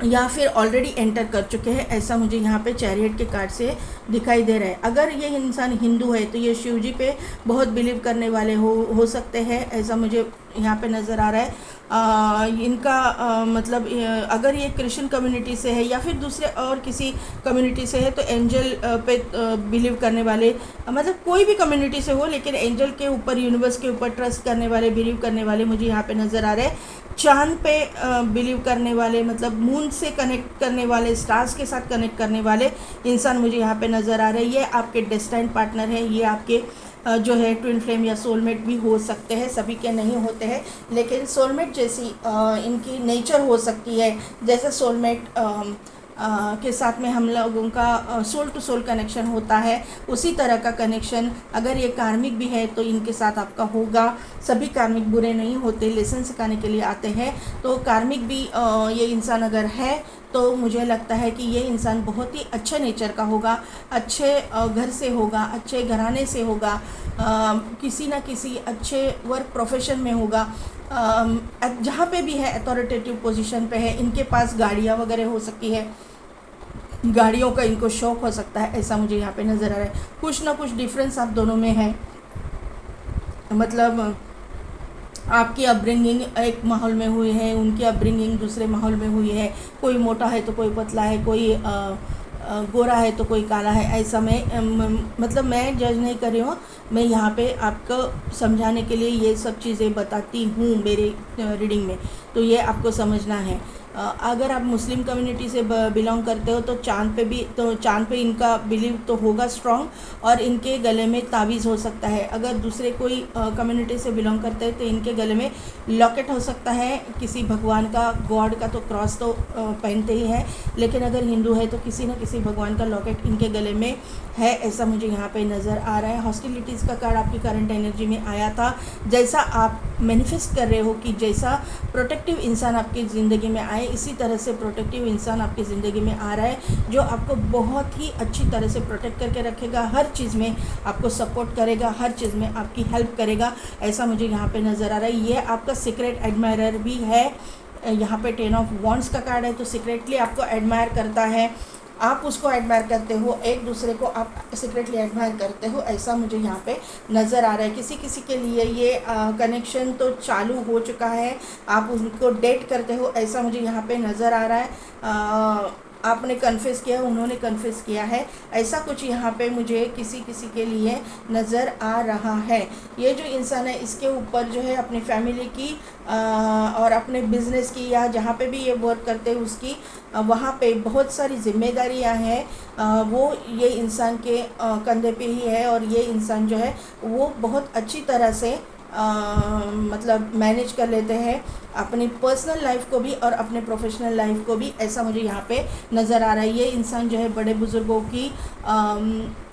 या फिर ऑलरेडी एंटर कर चुके हैं, ऐसा मुझे यहाँ पे चैरियट के कार्ड से दिखाई दे रहा है। अगर ये इंसान हिंदू है तो ये शिव जी पे बहुत बिलीव करने वाले हो सकते हैं, ऐसा मुझे यहाँ पे नज़र आ रहा है। इनका मतलब अगर ये क्रिश्चियन कम्युनिटी से है या फिर दूसरे और किसी कम्युनिटी से है तो एंजल पे बिलीव करने वाले, मतलब कोई भी कम्युनिटी से हो लेकिन एंजल के ऊपर, यूनिवर्स के ऊपर ट्रस्ट करने वाले, बिलीव करने वाले मुझे यहाँ पे नज़र आ रहे हैं। चांद पे बिलीव करने वाले, मतलब मून से कनेक्ट करने वाले, स्टार्स के साथ कनेक्ट करने वाले इंसान मुझे यहाँ पे नज़र आ रहे हैं। ये आपके डेस्टाइन्ड पार्टनर हैं, ये आपके जो है ट्विन फ्लेम या सोलमेट भी हो सकते हैं, सभी के नहीं होते हैं, लेकिन सोलमेट जैसी इनकी नेचर हो सकती है। जैसे सोलमेट के साथ में हम लोगों का सोल टू सोल कनेक्शन होता है, उसी तरह का कनेक्शन अगर ये कार्मिक भी है तो इनके साथ आपका होगा। सभी कार्मिक बुरे नहीं होते, लेसन सिखाने के लिए आते हैं। तो कार्मिक भी ये इंसान अगर है तो मुझे लगता है कि ये इंसान बहुत ही अच्छे नेचर का होगा, अच्छे घर से होगा, अच्छे घराने से होगा, किसी ना किसी अच्छे वर्क प्रोफेशन में होगा, जहाँ पे भी है अथॉरिटेटिव पोजीशन पे है। इनके पास गाड़ियाँ वगैरह हो सकती है, गाड़ियों का इनको शौक़ हो सकता है, ऐसा मुझे यहाँ पे नज़र आ रहा है। कुछ ना कुछ डिफरेंस आप दोनों में है, मतलब आपकी अपब्रिंगिंग एक माहौल में हुई है, उनकी अपब्रिंगिंग दूसरे माहौल में हुई है। कोई मोटा है तो कोई पतला है, कोई गोरा है तो कोई काला है, ऐसा मतलब मैं जज नहीं कर रही हूँ, मैं यहाँ पे आपको समझाने के लिए ये सब चीज़ें बताती हूँ मेरे रीडिंग में, तो ये आपको समझना है। अगर आप मुस्लिम कम्युनिटी से बिलोंग करते हो तो चांद पे इनका बिलीव तो होगा स्ट्रॉन्ग, और इनके गले में तावीज़ हो सकता है। अगर दूसरे कोई कम्युनिटी से बिलोंग करते हैं तो इनके गले में लॉकेट हो सकता है, किसी भगवान का, गॉड का तो क्रॉस तो पहनते ही है, लेकिन अगर हिंदू है तो किसी न किसी भगवान का लॉकेट इनके गले में है, ऐसा मुझे यहाँ पे नज़र आ रहा है। हॉस्टिलिटीज़ का कार्ड आपकी करंट एनर्जी में आया था। जैसा आप मैनिफेस्ट कर रहे हो कि जैसा प्रोटेक्टिव इंसान आपकी ज़िंदगी में आए, इसी तरह से प्रोटेक्टिव इंसान आपकी ज़िंदगी में आ रहा है, जो आपको बहुत ही अच्छी तरह से प्रोटेक्ट करके रखेगा, हर चीज़ में आपको सपोर्ट करेगा, हर चीज़ में आपकी हेल्प करेगा, ऐसा मुझे यहाँ पे नज़र आ रहा है। ये आपका सीक्रेट एडमायरर भी है। यहाँ पे 10 ऑफ वॉन्ड्स का कार्ड है, तो सीक्रेटली आपको एडमायर करता है, आप उसको एडमायर करते हो, एक दूसरे को आप सीक्रेटली एडमायर करते हो, ऐसा मुझे यहाँ पे नज़र आ रहा है। किसी किसी के लिए ये कनेक्शन तो चालू हो चुका है, आप उनको डेट करते हो, ऐसा मुझे यहाँ पे नज़र आ रहा है। आपने कन्फेस किया, उन्होंने कन्फेस किया है, ऐसा कुछ यहाँ पे मुझे किसी किसी के लिए नज़र आ रहा है। ये जो इंसान है इसके ऊपर जो है अपनी फैमिली की और अपने बिज़नेस की, या जहाँ पे भी ये वर्क करते हैं उसकी, वहाँ पे बहुत सारी जिम्मेदारियाँ हैं, वो ये इंसान के कंधे पे ही है, और ये इंसान जो है वो बहुत अच्छी तरह से मतलब मैनेज कर लेते हैं अपनी पर्सनल लाइफ को भी और अपने प्रोफेशनल लाइफ को भी, ऐसा मुझे यहाँ पे नज़र आ रहा है। ये इंसान जो है बड़े बुज़ुर्गों की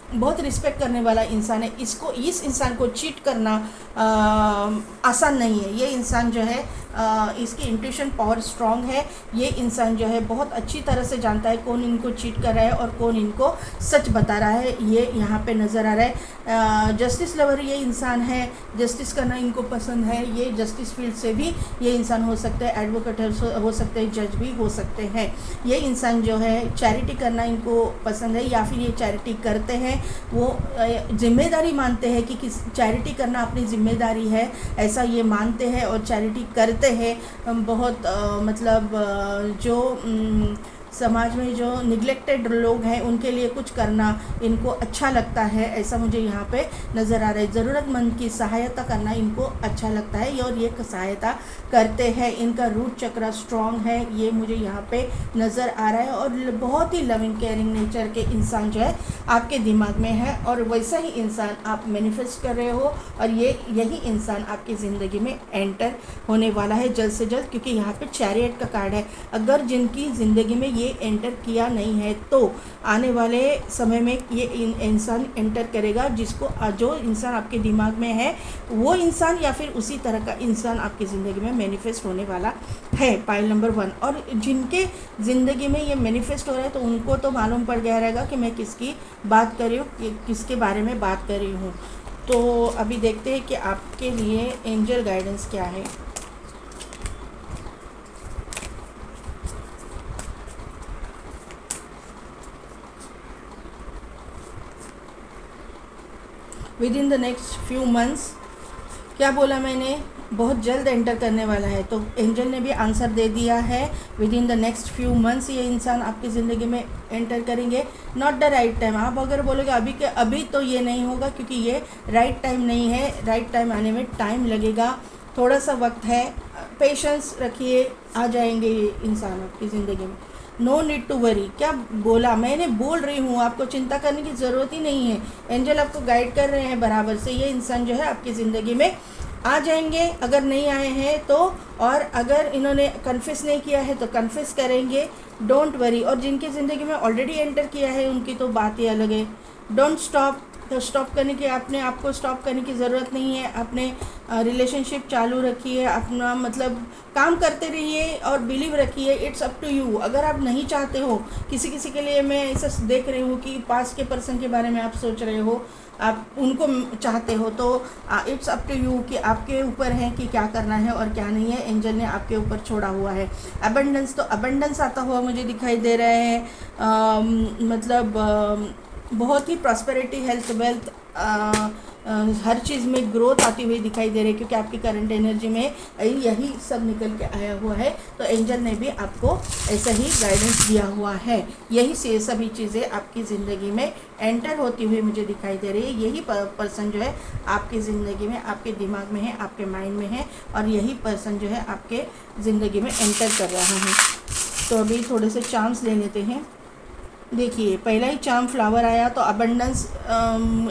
बहुत रिस्पेक्ट करने वाला इंसान है। इस इंसान को चीट करना आसान नहीं है। ये इंसान जो है इसकी इंट्यूशन पावर स्ट्रांग है। ये इंसान जो है बहुत अच्छी तरह से जानता है कौन इनको चीट कर रहा है और कौन इनको सच बता रहा है, ये यहाँ पे नज़र आ रहा है। जस्टिस लवर ये इंसान है, जस्टिस करना इनको पसंद है। ये जस्टिस फील्ड से भी ये इंसान हो सकते हैं, एडवोकेट हो सकते हैं, जज भी हो सकते हैं। ये इंसान जो है चैरिटी करना इनको पसंद है, या फिर ये चैरिटी करते हैं, वो जिम्मेदारी मानते हैं कि किस चैरिटी करना अपनी जिम्मेदारी है, ऐसा ये मानते हैं और चैरिटी करते हैं। बहुत मतलब जो समाज में जो निगलेक्टेड लोग हैं उनके लिए कुछ करना इनको अच्छा लगता है, ऐसा मुझे यहाँ पे नज़र आ रहा है। ज़रूरतमंद की सहायता करना इनको अच्छा लगता है और ये सहायता करते हैं। इनका रूट चक्र स्ट्रॉन्ग है, ये मुझे यहाँ पे नज़र आ रहा है। और बहुत ही लविंग केयरिंग नेचर के इंसान जो है आपके दिमाग में है, और वैसा ही इंसान आप मैनिफेस्ट कर रहे हो, और यही इंसान आपकी ज़िंदगी में एंटर होने वाला है जल्द से जल्द, क्योंकि यहाँ पे चैरियट का कार्ड है। अगर जिनकी ज़िंदगी में ये एंटर किया नहीं है तो आने वाले समय में ये इंसान एंटर करेगा, जिसको जो इंसान आपके दिमाग में है वो इंसान या फिर उसी तरह का इंसान आपकी ज़िंदगी में मैनिफेस्ट होने वाला है, पाइल नंबर 1। और जिनके ज़िंदगी में ये मैनिफेस्ट हो रहा है तो उनको तो मालूम पड़ गया रहेगा कि मैं किसकी बात कर रही हूँ, किसके बारे में बात कर रही हूँ। तो अभी देखते हैं कि आपके लिए एंजल गाइडेंस क्या है। With in the next few months, क्या बोला मैंने, बहुत जल्द एंटर करने वाला है। तो एंजल ने भी आंसर दे दिया है, with in the next few months ये इंसान आपकी ज़िंदगी में एंटर करेंगे। नॉट द राइट टाइम, आप अगर बोलोगे अभी तो ये नहीं होगा, क्योंकि ये राइट टाइम नहीं है। राइट टाइम आने में टाइम लगेगा, थोड़ा सा वक्त है, पेशेंस रखिए, आ जाएंगे ये इंसान आपकी ज़िंदगी में। नो नीड टू वरी, क्या बोला मैंने, बोल रही हूँ, आपको चिंता करने की ज़रूरत ही नहीं है। एंजल आपको गाइड कर रहे हैं बराबर से, ये इंसान जो है आपकी ज़िंदगी में आ जाएंगे, अगर नहीं आए हैं तो, और अगर इन्होंने कन्फेस नहीं किया है तो कन्फेस करेंगे। Don't worry. और जिनकी ज़िंदगी में ऑलरेडी एंटर किया है उनकी तो बात ही अलग है। डोंट स्टॉप, तो स्टॉप करने की आपने आपको स्टॉप करने की ज़रूरत नहीं है। अपने रिलेशनशिप चालू रखिए, अपना मतलब काम करते रहिए और बिलीव रखिए। It's up to you. अगर आप नहीं चाहते हो, किसी किसी के लिए मैं ऐसा देख रही हूँ कि पास के पर्सन के बारे में आप सोच रहे हो, आप उनको चाहते हो, तो इट्स अप टू यू कि आपके ऊपर है कि क्या करना है और क्या नहीं है। एंजल ने आपके ऊपर छोड़ा हुआ है अबंडेंस, तो अबंडेंस आता हुआ मुझे दिखाई दे रहा है। मतलब बहुत ही प्रॉस्पेरिटी, हेल्थ, वेल्थ, हर चीज़ में ग्रोथ आती हुई दिखाई दे रही है, क्योंकि आपकी करंट एनर्जी में यही सब निकल के आया हुआ है। तो एंजल ने भी आपको ऐसा ही गाइडेंस दिया हुआ है। यही से सभी चीज़ें आपकी ज़िंदगी में एंटर होती हुई मुझे दिखाई दे रही है। यही पर्सन जो है आपकी ज़िंदगी में, आपके दिमाग में है, आपके माइंड में है, और यही पर्सन जो है आपके ज़िंदगी में एंटर कर रहा है। तो अभी थोड़े से चांस ले लेते हैं। देखिए, पहला ही चार्म फ्लावर आया तो अबंडेंस,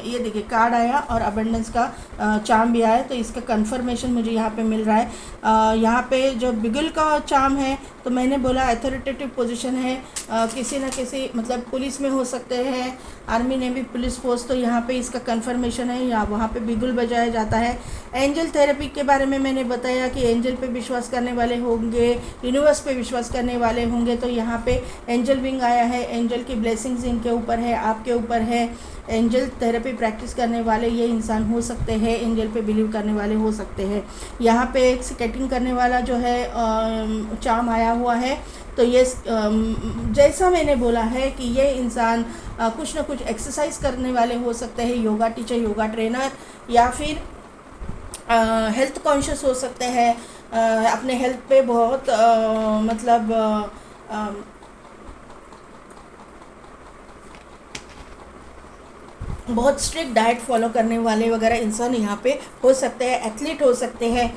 ये देखिए कार्ड आया और अबंडेंस का चार्म भी आया, तो इसका कंफर्मेशन मुझे यहाँ पे मिल रहा है। यहाँ पे जो बिगुल का चार्म है, तो मैंने बोला अथॉरिटेटिव पोजीशन है, किसी न किसी मतलब पुलिस में हो सकते हैं, आर्मी नेवी पुलिस फोर्स, तो यहाँ पे इसका कंफर्मेशन है। या वहाँ पे बिगुल बजाया जाता है। एंजल थेरेपी के बारे में मैंने बताया कि एंजल पे विश्वास करने वाले होंगे, यूनिवर्स पे विश्वास करने वाले होंगे, तो यहाँ पे एंजल विंग आया है। एंजल की ब्लेसिंग्स इनके ऊपर है, आपके ऊपर है। एंजल थेरेपी प्रैक्टिस करने वाले ये इंसान हो सकते हैं, एंजल पे बिलीव करने वाले हो सकते हैं। यहाँ पे एक स्केटिंग करने वाला जो है चार्म आया हुआ है, तो ये जैसा मैंने बोला है कि ये इंसान कुछ ना कुछ एक्सरसाइज करने वाले हो सकते हैं, योगा टीचर, योगा ट्रेनर, या फिर हेल्थ कॉन्शियस हो सकते हैं, अपने हेल्थ पे बहुत मतलब बहुत स्ट्रिक्ट डाइट फॉलो करने वाले वगैरह इंसान यहाँ पे हो सकते हैं, एथलीट हो सकते हैं,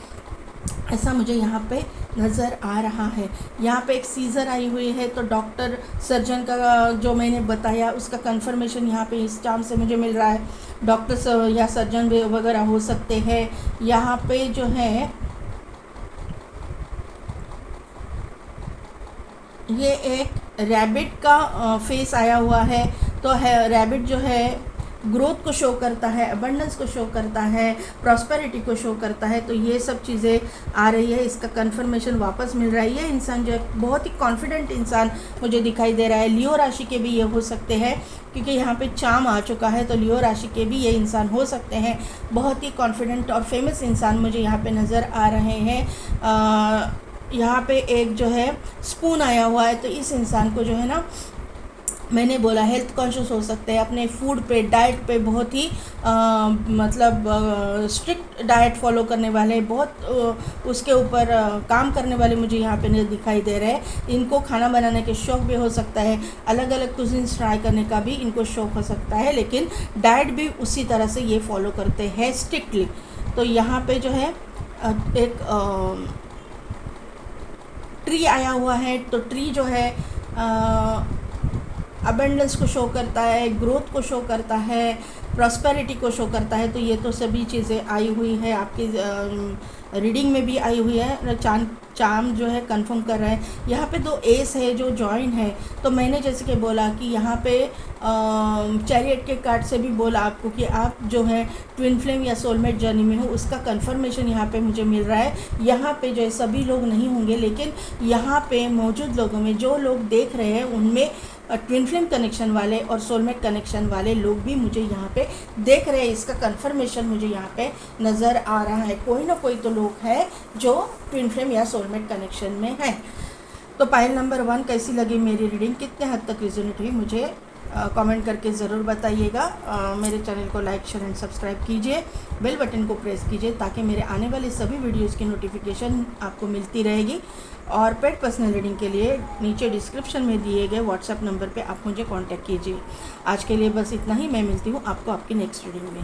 ऐसा मुझे यहाँ पे नज़र आ रहा है। यहाँ पे एक सीज़र आई हुई है, तो डॉक्टर सर्जन का जो मैंने बताया उसका कंफर्मेशन यहाँ पे इस चार्म से मुझे मिल रहा है। डॉक्टर या सर्जन वगैरह हो सकते हैं। यहाँ पे जो है ये एक रैबिट का फेस आया हुआ है, तो है रैबिट जो है ग्रोथ को शो करता है, अबंडेंस को शो करता है, प्रॉस्पेरिटी को शो करता है, तो ये सब चीज़ें आ रही है। इसका कंफर्मेशन वापस मिल रहा है। ये इंसान जो है बहुत ही कॉन्फिडेंट इंसान मुझे दिखाई दे रहा है। लियो राशि के भी ये हो सकते हैं, क्योंकि यहाँ पे चार्म आ चुका है, तो लियो राशि के भी ये इंसान हो सकते हैं। बहुत ही कॉन्फिडेंट और फेमस इंसान मुझे यहाँ पे नज़र आ रहे हैं। यहाँ पे एक जो है स्पून आया हुआ है, तो इस इंसान को जो है ना मैंने बोला हेल्थ कॉन्शियस हो सकते हैं, अपने फूड पे, डाइट पे बहुत ही मतलब स्ट्रिक्ट डाइट फॉलो करने वाले, बहुत उसके ऊपर काम करने वाले मुझे यहाँ पे नहीं दिखाई दे रहे हैं। इनको खाना बनाने के शौक़ भी हो सकता है, अलग अलग कुजिन्स ट्राई करने का भी इनको शौक़ हो सकता है, लेकिन डाइट भी उसी तरह से ये फॉलो करते हैं स्ट्रिक्टली। तो यहाँ पे जो है एक ट्री आया हुआ है, तो ट्री जो है अबेंडेंस को शो करता है, ग्रोथ को शो करता है, प्रॉस्पेरिटी को शो करता है। तो ये तो सभी चीज़ें आई हुई है, आपकी रीडिंग में भी आई हुई है। चार्म जो है कंफर्म कर रहा है। यहाँ पे 2 एस है जो जॉइन है। तो मैंने जैसे कि बोला कि यहाँ पे चैरियट के कार्ड से भी बोला आपको कि आप जो है ट्विन फ्लेम या सोलमेट जर्नी में हो, उसका कंफर्मेशन यहाँ पे मुझे मिल रहा है। यहाँ पे जो है सभी लोग नहीं होंगे, लेकिन यहाँ पे मौजूद लोगों में जो लोग देख रहे हैं उनमें ट्विन फ्लेम कनेक्शन वाले और सोलमेट कनेक्शन वाले लोग भी मुझे यहाँ पे देख रहे हैं। इसका कंफर्मेशन मुझे यहाँ पे नज़र आ रहा है। कोई ना कोई तो लोग है जो ट्विन फ्लेम या सोलमेट कनेक्शन में है। तो पाइल नंबर 1 कैसी लगी मेरी रीडिंग, कितने हद तक रिजोनेट हुई, मुझे कमेंट करके ज़रूर बताइएगा। मेरे चैनल को लाइक, शेयर एंड सब्सक्राइब कीजिए, बेल बटन को प्रेस कीजिए ताकि मेरे आने वाले सभी वीडियोज़ की नोटिफिकेशन आपको मिलती रहेगी। और पेड पर्सनल रीडिंग के लिए नीचे डिस्क्रिप्शन में दिए गए व्हाट्सएप नंबर पे आप मुझे कांटेक्ट कीजिए। आज के लिए बस इतना ही। मैं मिलती हूँ आपको आपकी नेक्स्ट रीडिंग में।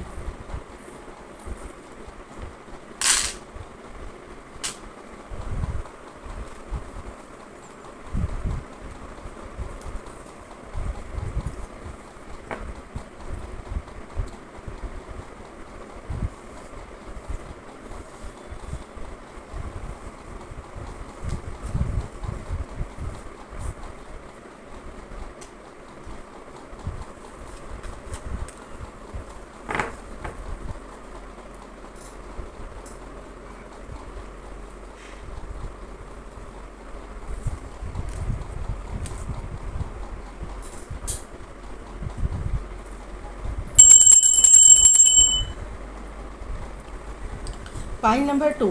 पाइल नंबर 2,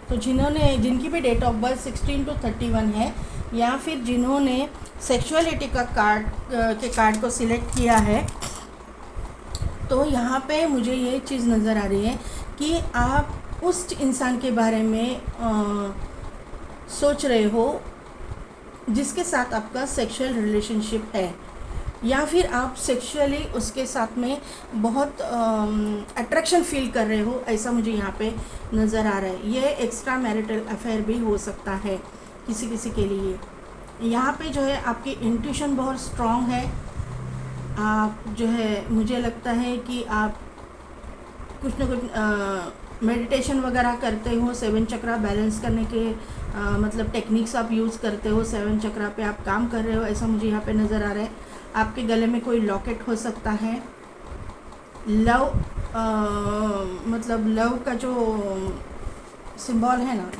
तो जिनकी भी डेट ऑफ बर्थ 16 to 31 है, या फिर जिन्होंने सेक्सुअलिटी का कार्ड को सिलेक्ट किया है, तो यहाँ पे मुझे ये चीज़ नज़र आ रही है कि आप उस इंसान के बारे में सोच रहे हो जिसके साथ आपका सेक्सुअल रिलेशनशिप है, या फिर आप सेक्सुअली उसके साथ में बहुत अट्रैक्शन फील कर रहे हो, ऐसा मुझे यहाँ पे नज़र आ रहा है। ये एक्स्ट्रा मैरिटल अफेयर भी हो सकता है किसी किसी के लिए। यहाँ पे जो है आपकी इंट्यूशन बहुत स्ट्रॉन्ग है। आप जो है, मुझे लगता है कि आप कुछ ना कुछ मेडिटेशन वगैरह करते हो, 7 चक्रा बैलेंस करने के मतलब टेक्निक्स आप यूज़ करते हो, 7 चक्रा पे आप काम कर रहे हो, ऐसा मुझे यहाँ पे नज़र आ रहा है। आपके गले में कोई लॉकेट हो सकता है। लव मतलब लव का जो सिंबल है ना,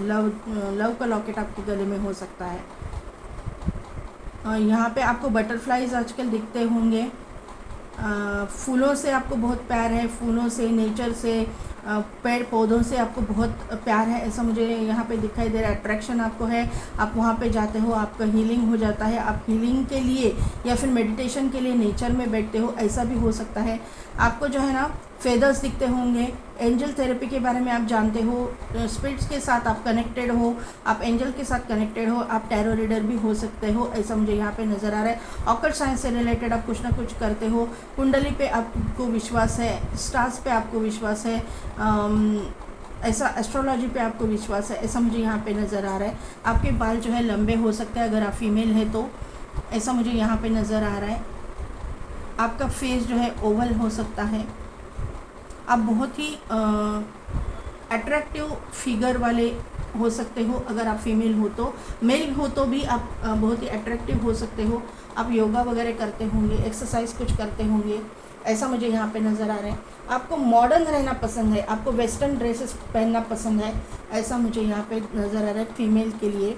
लव का लॉकेट आपके गले में हो सकता है। यहाँ पे आपको बटरफ्लाइज आजकल दिखते होंगे। फूलों से आपको बहुत प्यार है, फूलों से, नेचर से, पेड़ पौधों से आपको बहुत प्यार है, ऐसा मुझे यहाँ पे दिखाई दे रहा है। अट्रैक्शन आपको है, आप वहाँ पे जाते हो, आपका हीलिंग हो जाता है। आप हीलिंग के लिए या फिर मेडिटेशन के लिए नेचर में बैठते हो, ऐसा भी हो सकता है। आपको जो है ना फेदर्स दिखते होंगे। एंजल थेरेपी के बारे में आप जानते हो, स्पिरिट्स के साथ आप कनेक्टेड हो, आप एंजल के साथ कनेक्टेड हो, आप टैरो रीडर भी हो सकते हो, ऐसा मुझे यहाँ पे नज़र आ रहा है। ऑकल्ट साइंस से रिलेटेड आप कुछ ना कुछ करते हो। कुंडली पे आपको विश्वास है, स्टार्स पे आपको विश्वास है, ऐसा एस्ट्रोलॉजी पे आपको विश्वास है, ऐसा मुझे यहाँ पे नज़र आ रहा है। आपके बाल जो है लंबे हो सकते हैं अगर आप फीमेल है तो, ऐसा मुझे यहाँ पे नज़र आ रहा है। आपका फेस जो है ओवल हो सकता है। आप बहुत ही अट्रैक्टिव फिगर वाले हो सकते हो अगर आप फीमेल हो तो। मेल हो तो भी आप बहुत ही अट्रैक्टिव हो सकते हो। आप योगा वगैरह करते होंगे, एक्सरसाइज कुछ करते होंगे, ऐसा मुझे यहाँ पे नज़र आ रहा है। आपको मॉडर्न रहना पसंद है, आपको वेस्टर्न ड्रेसेस पहनना पसंद है, ऐसा मुझे यहाँ पे नज़र आ रहा है फीमेल के लिए।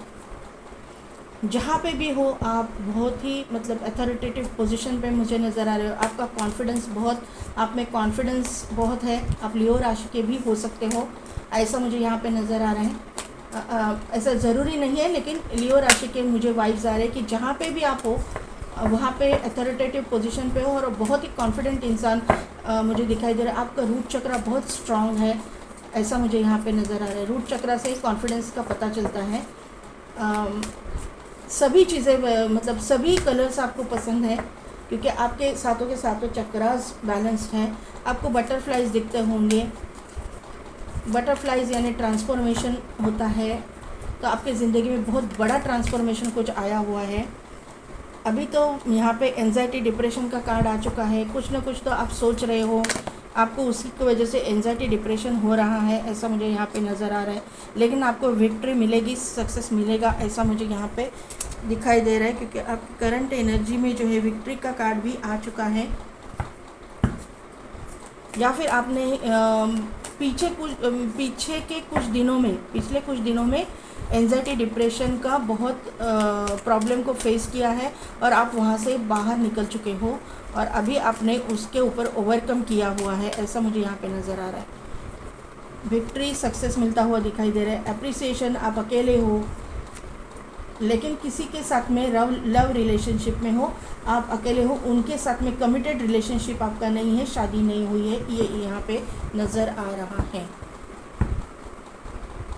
जहाँ पे भी हो आप बहुत ही मतलब अथॉरिटेटिव पोजीशन पे मुझे नज़र आ रहे हो। आपका कॉन्फिडेंस बहुत, आप में कॉन्फिडेंस बहुत है। आप लियो राशि के भी हो सकते हो, ऐसा मुझे यहाँ पे नज़र आ रहा है। ऐसा ज़रूरी नहीं है, लेकिन लियो राशि के मुझे वाइब्स आ रहे हैं कि जहाँ पे भी आप हो वहाँ पे अथॉरिटेटिव पोजीशन पे हो और बहुत ही कॉन्फिडेंट इंसान मुझे दिखाई दे रहा है। आपका रूट चक्रा बहुत स्ट्रांग है, ऐसा मुझे यहाँ पे नज़र आ रहा है। रूट चक्रा से कॉन्फिडेंस का पता चलता है। सभी चीज़ें मतलब सभी कलर्स आपको पसंद है क्योंकि आपके सातों के सातों चक्रास बैलेंस्ड हैं। आपको बटरफ्लाइज दिखते होंगे। बटरफ्लाइज यानी ट्रांसफॉर्मेशन होता है, तो आपके ज़िंदगी में बहुत बड़ा ट्रांसफॉर्मेशन कुछ आया हुआ है। अभी तो यहाँ पे एंजाइटी डिप्रेशन का कार्ड आ चुका है। कुछ ना कुछ तो आप सोच रहे हो, आपको उसी की वजह से एंजाइटी डिप्रेशन हो रहा है, ऐसा मुझे यहाँ पे नज़र आ रहा है। लेकिन आपको विक्ट्री मिलेगी, सक्सेस मिलेगा, ऐसा मुझे यहाँ पे दिखाई दे रहा है क्योंकि आपकी करंट एनर्जी में जो है विक्ट्री का कार्ड भी आ चुका है। या फिर आपने पिछले कुछ दिनों में एंजाइटी डिप्रेशन का बहुत प्रॉब्लम को फेस किया है और आप वहाँ से बाहर निकल चुके हो और अभी आपने उसके ऊपर ओवरकम किया हुआ है, ऐसा मुझे यहाँ पे नज़र आ रहा है। विक्ट्री, सक्सेस मिलता हुआ दिखाई दे रहा है। अप्रिसिएशन, आप अकेले हो लेकिन किसी के साथ में लव रिलेशनशिप में हो, आप अकेले हो, उनके साथ में कमिटेड रिलेशनशिप आपका नहीं है, शादी नहीं हुई है, ये यहाँ पे नज़र आ रहा है।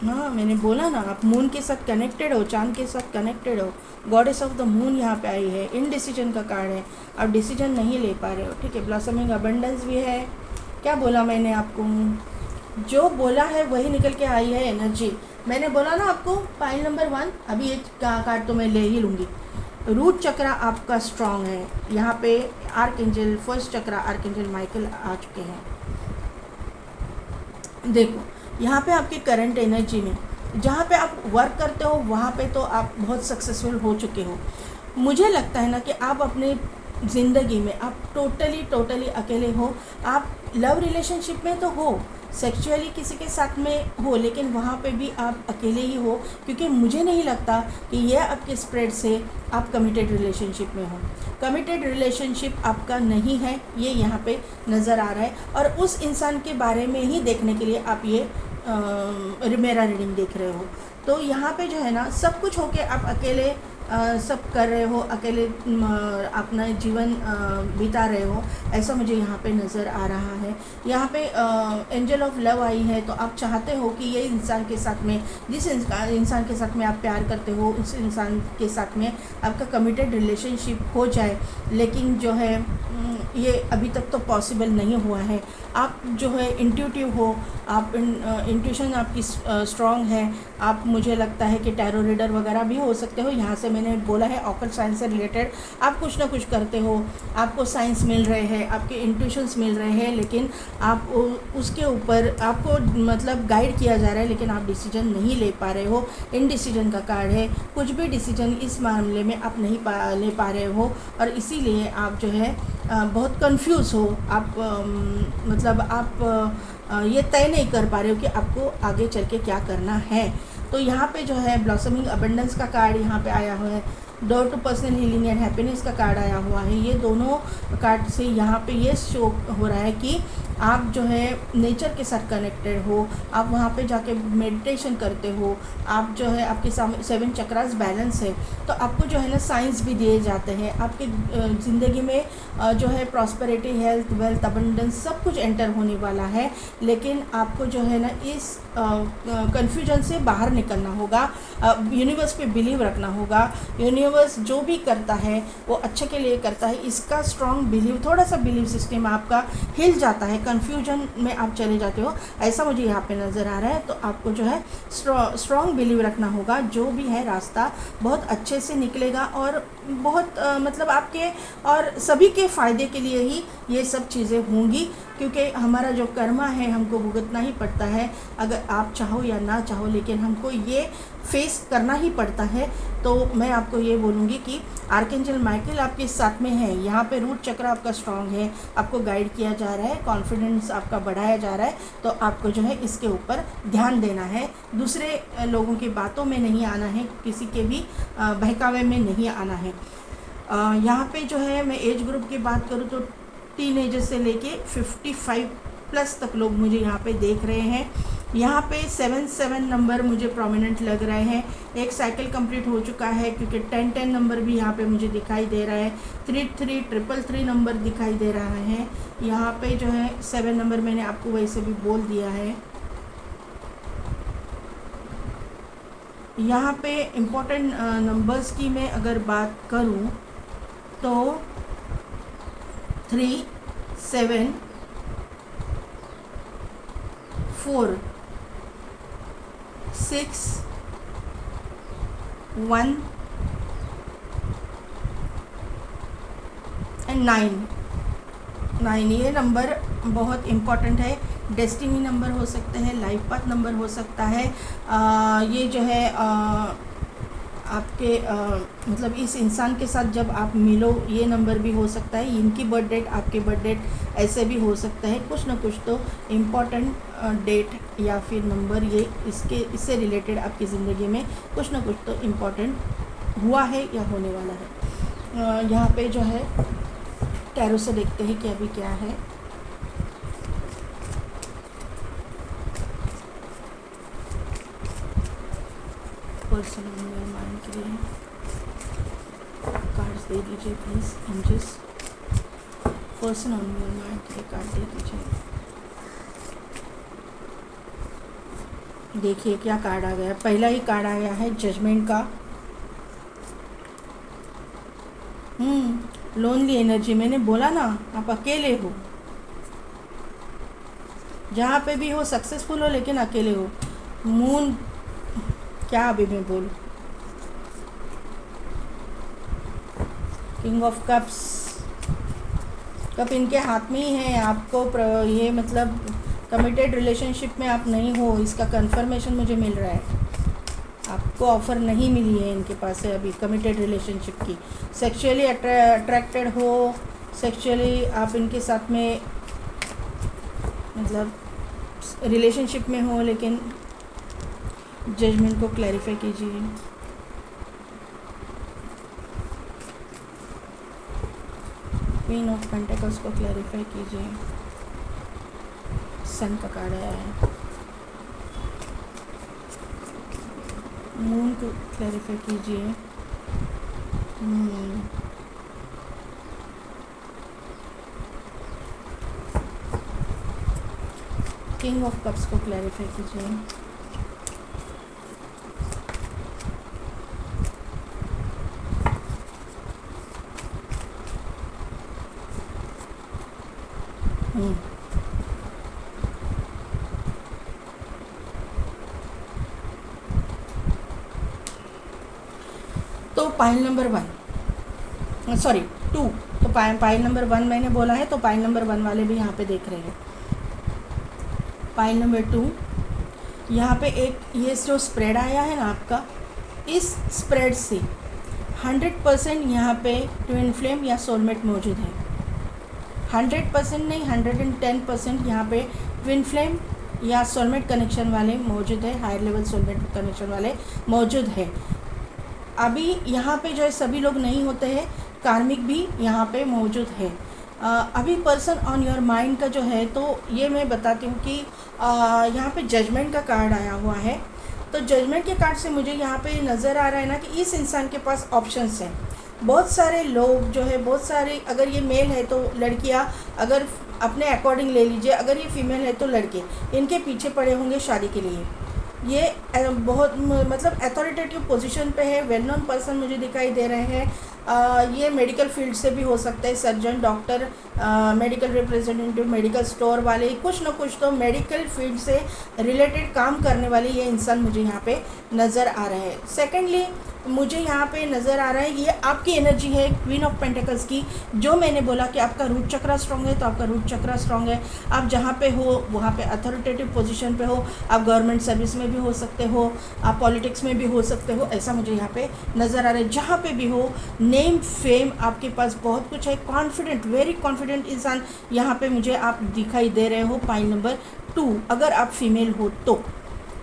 हाँ, मैंने बोला ना, आप मून के साथ कनेक्टेड हो, चांद के साथ कनेक्टेड हो। गॉडेस ऑफ द मून यहाँ पे आई है। इनडिसीजन का कार्ड है, आप डिसीजन नहीं ले पा रहे हो, ठीक है। ब्लॉसमिंग अबंडेंस भी है। क्या बोला मैंने आपको? जो बोला है वही निकल के आई है एनर्जी। मैंने बोला ना आपको पाइल नंबर 1, अभी एक कार्ड तो मैं ले ही लूँगी। रूट चक्रा आपका स्ट्रांग है। यहाँ पे आर्कएंजल, फर्स्ट चक्रा आर्कएंजल माइकल आ चुके हैं। देखो यहाँ पे आपकी करंट एनर्जी में जहाँ पे आप वर्क करते हो वहाँ पे तो आप बहुत सक्सेसफुल हो चुके हो। मुझे लगता है ना कि आप अपने ज़िंदगी में आप टोटली अकेले हो। आप लव रिलेशनशिप में तो हो, सेक्सुअली किसी के साथ में हो, लेकिन वहाँ पे भी आप अकेले ही हो क्योंकि मुझे नहीं लगता कि यह आपके स्प्रेड से आप कमिटेड रिलेशनशिप में हो। कमिटेड रिलेशनशिप आपका नहीं है, ये यहाँ पे नज़र आ रहा है। और उस इंसान के बारे में ही देखने के लिए आप ये मेरा रीडिंग देख रहे हो। तो यहाँ पे जो है ना, सब कुछ होके आप अकेले सब कर रहे हो, अकेले अपना जीवन बिता रहे हो, ऐसा मुझे यहाँ पे नज़र आ रहा है। यहाँ पे एंजल ऑफ लव आई है, तो आप चाहते हो कि ये इंसान के साथ में, जिस इंसान के साथ में आप प्यार करते हो, उस इंसान के साथ में आपका कमिटेड रिलेशनशिप हो जाए, लेकिन जो है ये अभी तक तो पॉसिबल नहीं हुआ है। आप जो है इंट्यूटिव हो, आप इंट्यूशन आपकी स्ट्रॉन्ग है। आप, मुझे लगता है कि टैरो रीडर वगैरह भी हो सकते हो। यहाँ से मैंने बोला है ऑकल्ट साइंस से रिलेटेड आप कुछ ना कुछ करते हो, आपको साइंस मिल रहे हैं, आपके इंट्यूशंस मिल रहे हैं, लेकिन आप उसके ऊपर आपको मतलब गाइड किया जा रहा है, लेकिन आप डिसीजन नहीं ले पा रहे हो। इनडिसीजन का कार्ड है। कुछ भी डिसीजन इस मामले में आप नहीं ले पा रहे हो और इसीलिए आप जो है बहुत कंफ्यूज हो। आप मतलब आप ये तय नहीं कर पा रहे हो कि आपको आगे चल के क्या करना है। तो यहाँ पे जो है ब्लॉसमिंग अबंडेंस का कार्ड यहाँ पे आया हुआ है। Door to personal healing and happiness का कार्ड आया हुआ है। ये दोनों कार्ड से यहाँ पे ये शो हो रहा है कि आप जो है नेचर के साथ कनेक्टेड हो, आप वहाँ पे जाके मेडिटेशन करते हो, आप जो है आपके 7 चक्रास बैलेंस है, तो आपको जो है ना साइंस भी दिए जाते हैं। आपके ज़िंदगी में जो है प्रॉस्पेरिटी, हेल्थ, वेल्थ, अबंडेंस सब कुछ एंटर होने वाला है, लेकिन आपको जो है ना इस कन्फ्यूजन से बाहर निकलना होगा। यूनिवर्स पे बिलीव रखना होगा। यूनिवर्स जो भी करता है वो अच्छे के लिए करता है, इसका स्ट्रॉन्ग बिलीव, थोड़ा सा बिलीव सिस्टम आपका हिल जाता है, कन्फ्यूजन में आप चले जाते हो, ऐसा मुझे यहाँ पे नज़र आ रहा है। तो आपको जो है स्ट्रॉन्ग बिलीव रखना होगा। जो भी है रास्ता बहुत अच्छे से निकलेगा और बहुत मतलब आपके और सभी के फ़ायदे के लिए ही ये सब चीज़ें होंगी, क्योंकि हमारा जो कर्मा है हमको भुगतना ही पड़ता है, अगर आप चाहो या ना चाहो, लेकिन हमको ये फेस करना ही पड़ता है। तो मैं आपको ये बोलूँगी कि आर्कएंजल माइकल आपके साथ में है। यहाँ पे रूट चक्र आपका स्ट्रांग है, आपको गाइड किया जा रहा है, कॉन्फिडेंस आपका बढ़ाया जा रहा है। तो आपको जो है इसके ऊपर ध्यान देना है, दूसरे लोगों की बातों में नहीं आना है, किसी के भी बहकावे में नहीं आना है। यहाँ पे जो है मैं एज ग्रुप की बात करूँ तो टीनेजर से लेके 55 प्लस तक लोग मुझे यहाँ पे देख रहे हैं। यहाँ पे 7 नंबर मुझे प्रोमिनेंट लग रहे हैं। एक साइकिल कंप्लीट हो चुका है क्योंकि 10 नंबर भी यहाँ पे मुझे दिखाई दे रहा है। 3 नंबर दिखाई दे रहा है। यहाँ पे जो है 7 नंबर मैंने आपको वैसे भी बोल दिया है। यहाँ पे इम्पोर्टेंट नंबर्स की मैं अगर बात करूँ तो 3, 7, 4, 6, 1 एंड 9 ये नंबर बहुत इम्पॉर्टेंट है। डेस्टिनी नंबर हो सकते हैं, लाइफ पाथ नंबर हो सकता है। ये जो है आपके मतलब इस इंसान के साथ जब आप मिलो ये नंबर भी हो सकता है। इनकी बर्थ डेट आपके बर्थ डेट ऐसे भी हो सकता है। कुछ ना कुछ तो इम्पॉर्टेंट डेट या फिर नंबर ये इससे रिलेटेड आपकी ज़िंदगी में कुछ ना कुछ तो इम्पॉर्टेंट हुआ है या होने वाला है। यहाँ पे जो है टैरो से देखते हैं कि अभी क्या है। पर्सनल माइंड के लिए कार्ड्स दे दीजिए please angels. Person on your mind के लिए कार्ड दे दीजिए। देखिए क्या कार्ड आ गया। पहला ही कार्ड आ गया है जजमेंट का। लोनली एनर्जी, मैंने बोला ना आप अकेले हो। जहाँ पे भी हो सक्सेसफुल हो लेकिन अकेले हो। मून, क्या अभी मैं बोलूँ। किंग ऑफ कप्स, कप इनके हाथ में ही है। आपको ये मतलब कमिटेड रिलेशनशिप में आप नहीं हो, इसका कंफर्मेशन मुझे मिल रहा है। आपको ऑफ़र नहीं मिली है इनके पास से अभी कमिटेड रिलेशनशिप की। सेक्सुअली अट्रैक्टेड हो, सेक्सुअली आप इनके साथ में मतलब रिलेशनशिप में हो, लेकिन जजमेंट को क्लैरिफाई कीजिए। क्वीन ऑफ पेंटिकल्स को क्लैरिफाई कीजिए। सन का कार्ड आया है। मून को क्लैरिफाई कीजिए। किंग ऑफ कप्स को क्लैरिफाई कीजिए। तो पाइल नंबर 1 सॉरी 2, तो पाइल नंबर 1 मैंने बोला है, तो पाइल नंबर 1 वाले भी यहाँ पे देख रहे हैं। पाइल नंबर 2, यहाँ पे एक ये जो स्प्रेड आया है ना आपका, इस स्प्रेड से 100% यहाँ पे ट्विन फ्लेम या सोलमेट मौजूद है। 100% नहीं, 110% यहाँ पे ट्विन फ्लेम या सोलमेट कनेक्शन वाले मौजूद है। हायर लेवल सोलमेट कनेक्शन वाले मौजूद है। अभी यहाँ पे जो है सभी लोग नहीं होते हैं, कार्मिक भी यहाँ पे मौजूद है। अभी पर्सन ऑन योर माइंड का जो है, तो ये मैं बताती हूँ कि यहाँ पे जजमेंट का कार्ड आया हुआ है। तो जजमेंट के कार्ड से मुझे यहाँ पे नज़र आ रहा है ना कि इस इंसान के पास ऑप्शंस हैं। बहुत सारे लोग जो है, बहुत सारे, अगर ये मेल है तो लड़कियाँ, अगर अपने अकॉर्डिंग ले लीजिए, अगर ये फीमेल है तो लड़के इनके पीछे पड़े होंगे शादी के लिए। ये बहुत मतलब अथॉरिटेटिव पोजीशन पे है। वेल नोन पर्सन मुझे दिखाई दे रहे हैं। ये मेडिकल फील्ड से भी हो सकता है, surgeon, doctor, medical representative, medical store वाले, कुछ ना कुछ तो मेडिकल फील्ड से रिलेटेड काम करने वाले ये इंसान मुझे यहाँ पे नज़र आ रहे हैं। सेकेंडली मुझे यहाँ पे नज़र आ रहा है ये आपकी एनर्जी है क्वीन ऑफ पेंटिकल्स की। जो मैंने बोला कि आपका रूट चक्रा स्ट्रॉन्ग है, तो आपका रूट चक्रा स्ट्रॉन्ग है। आप जहाँ पे हो वहाँ पे अथॉरिटेटिव पोजीशन पे हो। आप गवर्नमेंट सर्विस में भी हो सकते हो, आप पॉलिटिक्स में भी हो सकते हो, ऐसा मुझे यहाँ पे नज़र आ रहा है। जहाँ पे भी हो, नेम फेम आपके पास बहुत कुछ है। कॉन्फिडेंट, वेरी कॉन्फिडेंट इंसान यहाँ पे मुझे आप दिखाई दे रहे हो। पाइल नंबर 2 अगर आप फीमेल हो तो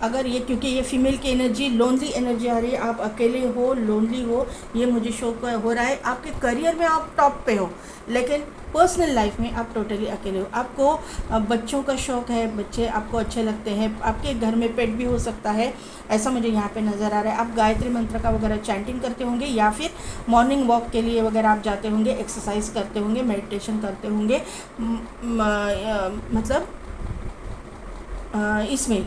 अगर ये, क्योंकि ये फीमेल की एनर्जी, लोनली एनर्जी आ रही है, आप अकेले हो, लोनली हो, ये मुझे शो हो रहा है। आपके करियर में आप टॉप पे हो, लेकिन पर्सनल लाइफ में आप टोटली अकेले हो। आपको बच्चों का शौक़ है, बच्चे आपको अच्छे लगते हैं, आपके घर में पेट भी हो सकता है, ऐसा मुझे यहाँ पे नज़र आ रहा है। आप गायत्री मंत्र का वगैरह चैंटिंग करते होंगे, या फिर मॉर्निंग वॉक के लिए वगैरह आप जाते होंगे, एक्सरसाइज करते होंगे, मेडिटेशन करते होंगे, मतलब इसमें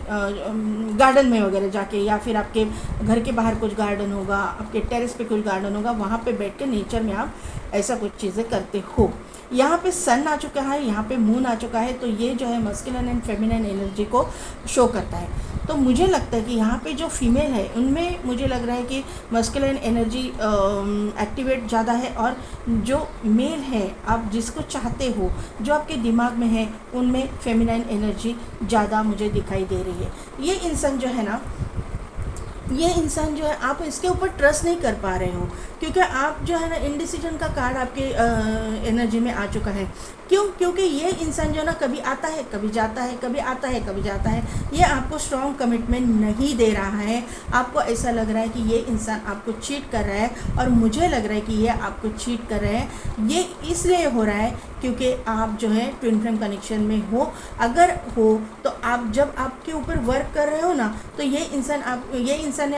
गार्डन में वगैरह जाके, या फिर आपके घर के बाहर कुछ गार्डन होगा, आपके टेरेस पे कुछ गार्डन होगा, वहाँ पे बैठ के नेचर में आप ऐसा कुछ चीज़ें करते हो। यहाँ पे सन आ चुका है, यहाँ पे मून आ चुका है, तो ये जो है मस्कुलिन एंड फेमिनिन एनर्जी को शो करता है। तो मुझे लगता है कि यहाँ पे जो फीमेल है उनमें मुझे लग रहा है कि मस्कुलिन एनर्जी एक्टिवेट ज़्यादा है, और जो मेल है, आप जिसको चाहते हो, जो आपके दिमाग में है, उनमें फेमिनाइन एनर्जी ज़्यादा मुझे दिखाई दे रही है। ये इंसान जो है ना, ये इंसान जो है, आप इसके ऊपर ट्रस्ट नहीं कर पा रहे हो, क्योंकि आप जो है ना, इनडिसीजन का कार्ड आपके एनर्जी में आ चुका है। क्यों? क्योंकि ये इंसान जो है ना, कभी आता है, कभी जाता है, कभी आता है, कभी जाता है। ये आपको स्ट्रॉन्ग कमिटमेंट नहीं दे रहा है। आपको ऐसा लग रहा है कि ये इंसान आपको चीट कर रहा है, और मुझे लग रहा है कि ये आपको चीट कर रहे हैं। ये इसलिए हो रहा है क्योंकि आप जो है ट्विन फ्लेम कनेक्शन में हो। अगर हो तो आप जब आपके ऊपर वर्क कर रहे हो ना, तो ये इंसान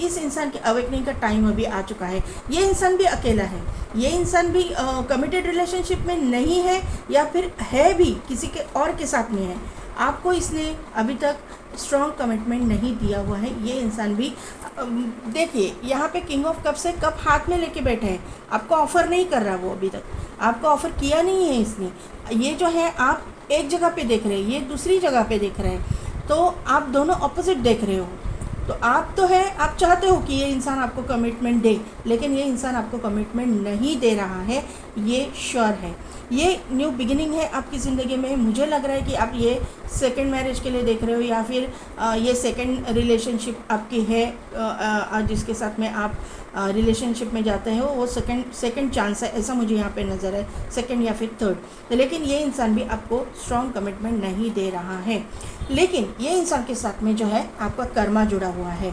इस इंसान के अवेकनिंग का टाइम अभी आ चुका है। ये इंसान भी अकेला है, ये इंसान भी कमिटेड रिलेशनशिप में नहीं है, या फिर है भी किसी के और के साथ में है। आपको इसने अभी तक स्ट्रॉन्ग कमिटमेंट नहीं दिया हुआ है। ये इंसान भी देखिए, यहाँ पे किंग ऑफ कप्स है, कप हाथ में लेके बैठे हैं, आपको ऑफ़र नहीं कर रहा, वो अभी तक आपको ऑफ़र किया नहीं है इसने। ये जो है, आप एक जगह पे देख रहे हैं, ये दूसरी जगह पे देख रहे हैं, तो आप दोनों ऑपोजिट देख रहे हो। तो आप तो है, आप चाहते हो कि ये इंसान आपको कमिटमेंट दे, लेकिन ये इंसान आपको कमिटमेंट नहीं दे रहा है, ये श्योर है। ये न्यू बिगिनिंग है आपकी ज़िंदगी में। मुझे लग रहा है कि आप ये सेकंड मैरिज के लिए देख रहे हो, या फिर ये सेकंड रिलेशनशिप आपकी है, जिसके साथ में आप रिलेशनशिप में जाते हो, वो सेकंड चांस है, ऐसा मुझे यहाँ पे नज़र है, सेकंड या फिर थर्ड। तो लेकिन ये इंसान भी आपको स्ट्रॉन्ग कमिटमेंट नहीं दे रहा है। लेकिन ये इंसान के साथ में जो है आपका कर्मा जुड़ा हुआ है,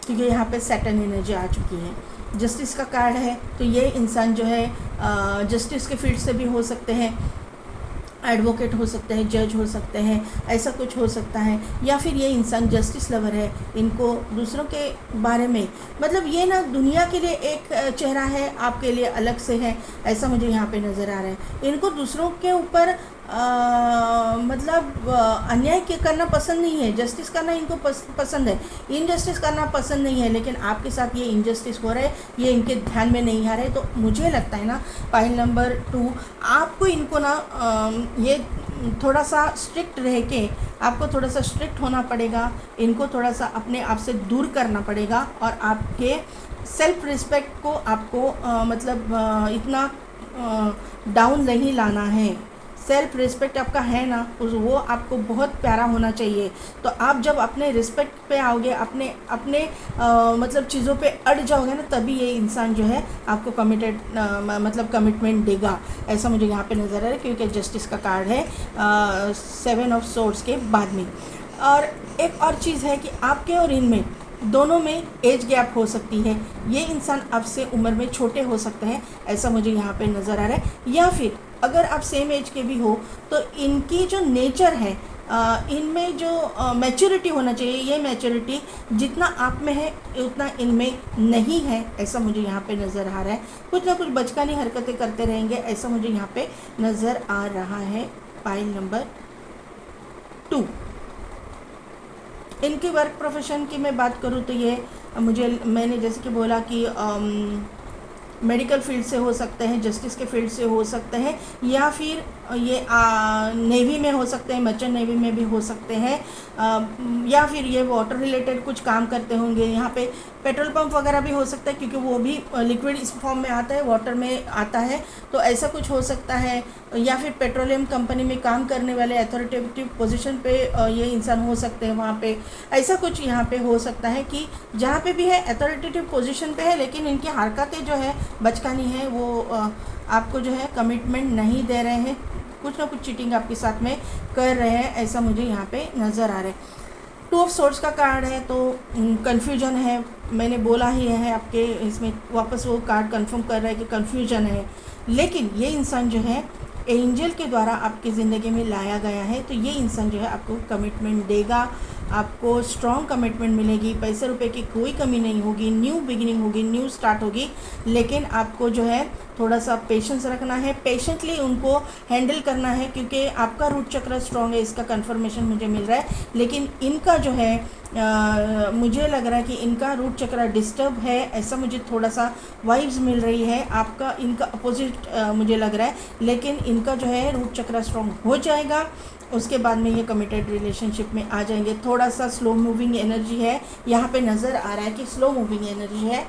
क्योंकि यहाँ पे सैटर्न एनर्जी आ चुकी है। जस्टिस का कार्ड है, तो ये इंसान जो है जस्टिस के फील्ड से भी हो सकते हैं, एडवोकेट हो सकते हैं, जज हो सकते हैं, ऐसा कुछ हो सकता है। या फिर ये इंसान जस्टिस लवर है, इनको दूसरों के बारे में, मतलब ये ना दुनिया के लिए एक चेहरा है, आपके लिए अलग से है, ऐसा मुझे यहाँ पे नज़र आ रहा है। इनको दूसरों के ऊपर मतलब अन्याय करना पसंद नहीं है, जस्टिस करना इनको पसंद है, इनजस्टिस करना पसंद नहीं है। लेकिन आपके साथ ये इनजस्टिस हो रहा है, ये इनके ध्यान में नहीं आ रहा है। तो मुझे लगता है ना, पाइल नंबर 2, आपको इनको ना ये थोड़ा सा स्ट्रिक्ट रह के, आपको थोड़ा सा स्ट्रिक्ट होना पड़ेगा, इनको थोड़ा सा अपने आप से दूर करना पड़ेगा, और आपके सेल्फ रिस्पेक्ट को आपको मतलब इतना डाउन नहीं लाना है। सेल्फ रिस्पेक्ट आपका है ना, वो आपको बहुत प्यारा होना चाहिए। तो आप जब अपने रिस्पेक्ट पे आओगे, अपने मतलब चीज़ों पे अड़ जाओगे ना, तभी ये इंसान जो है आपको मतलब कमिटमेंट देगा, ऐसा मुझे यहाँ पे नज़र आ रहा है, क्योंकि जस्टिस का कार्ड है 7 ऑफ सोर्ड्स के बाद में। और एक और चीज़ है कि आपके और इनमें दोनों में एज गैप हो सकती है। ये इंसान आपसे उम्र में छोटे हो सकते हैं, ऐसा मुझे यहाँ पे नज़र आ रहा है। या फिर अगर आप सेम एज के भी हो, तो इनकी जो नेचर है, इनमें जो मैच्योरिटी होना चाहिए, ये मैच्योरिटी जितना आप में है उतना इनमें नहीं है, ऐसा मुझे यहाँ पे नज़र आ रहा है। कुछ ना कुछ बचकानी हरकतें करते रहेंगे, ऐसा मुझे यहाँ पे नज़र आ रहा है। पाइल नंबर 2, इनकी वर्क प्रोफेशन की मैं बात करूँ तो ये मैंने जैसे कि बोला कि मेडिकल फील्ड से हो सकते हैं, जस्टिस के फील्ड से हो सकते हैं, या फिर ये नेवी में हो सकते हैं, मर्चेंट नेवी में भी हो सकते हैं, या फिर ये वाटर रिलेटेड कुछ काम करते होंगे। यहाँ पे पेट्रोल पंप वगैरह भी हो सकता है, क्योंकि वो भी लिक्विड इस फॉर्म में आता है, वाटर में आता है, तो ऐसा कुछ हो सकता है। या फिर पेट्रोलियम कंपनी में काम करने वाले अथॉरिटेटिव पोजीशन पे ये इंसान हो सकते हैं, वहाँ पे ऐसा कुछ यहाँ पे हो सकता है कि जहाँ पे भी है अथॉरिटेटिव पोजीशन पे है, लेकिन इनकी हरकतें जो है बचकानी है, वो आपको जो है कमिटमेंट नहीं दे रहे हैं, कुछ ना कुछ चीटिंग आपके साथ में कर रहे हैं, ऐसा मुझे यहाँ पे नज़र आ रहा है। टू ऑफ सोर्ड्स का कार्ड है तो कन्फ्यूजन है, मैंने बोला ही है आपके इसमें, वापस वो कार्ड कंफर्म कर रहा है कि कन्फ्यूजन है। लेकिन ये इंसान जो है एंजल के द्वारा आपकी ज़िंदगी में लाया गया है, तो ये इंसान जो है आपको कमिटमेंट देगा, आपको स्ट्रॉन्ग कमिटमेंट मिलेगी, पैसे रुपए की कोई कमी नहीं होगी, न्यू बिगिनिंग होगी, न्यू स्टार्ट होगी। लेकिन आपको जो है थोड़ा सा पेशेंस रखना है, पेशेंटली उनको हैंडल करना है, क्योंकि आपका रूट चक्र स्ट्रॉन्ग है, इसका कंफर्मेशन मुझे मिल रहा है। लेकिन इनका जो है मुझे लग रहा है कि इनका रूट चक्र डिस्टर्ब है, ऐसा मुझे थोड़ा सा वाइब्स मिल रही है। आपका इनका अपोजिट मुझे लग रहा है, लेकिन इनका जो है रूट चक्र स्ट्रॉन्ग हो जाएगा, उसके बाद में ये कमिटेड रिलेशनशिप में आ जाएंगे। थोड़ा सा स्लो मूविंग एनर्जी है यहाँ पे, नज़र आ रहा है कि स्लो मूविंग एनर्जी है,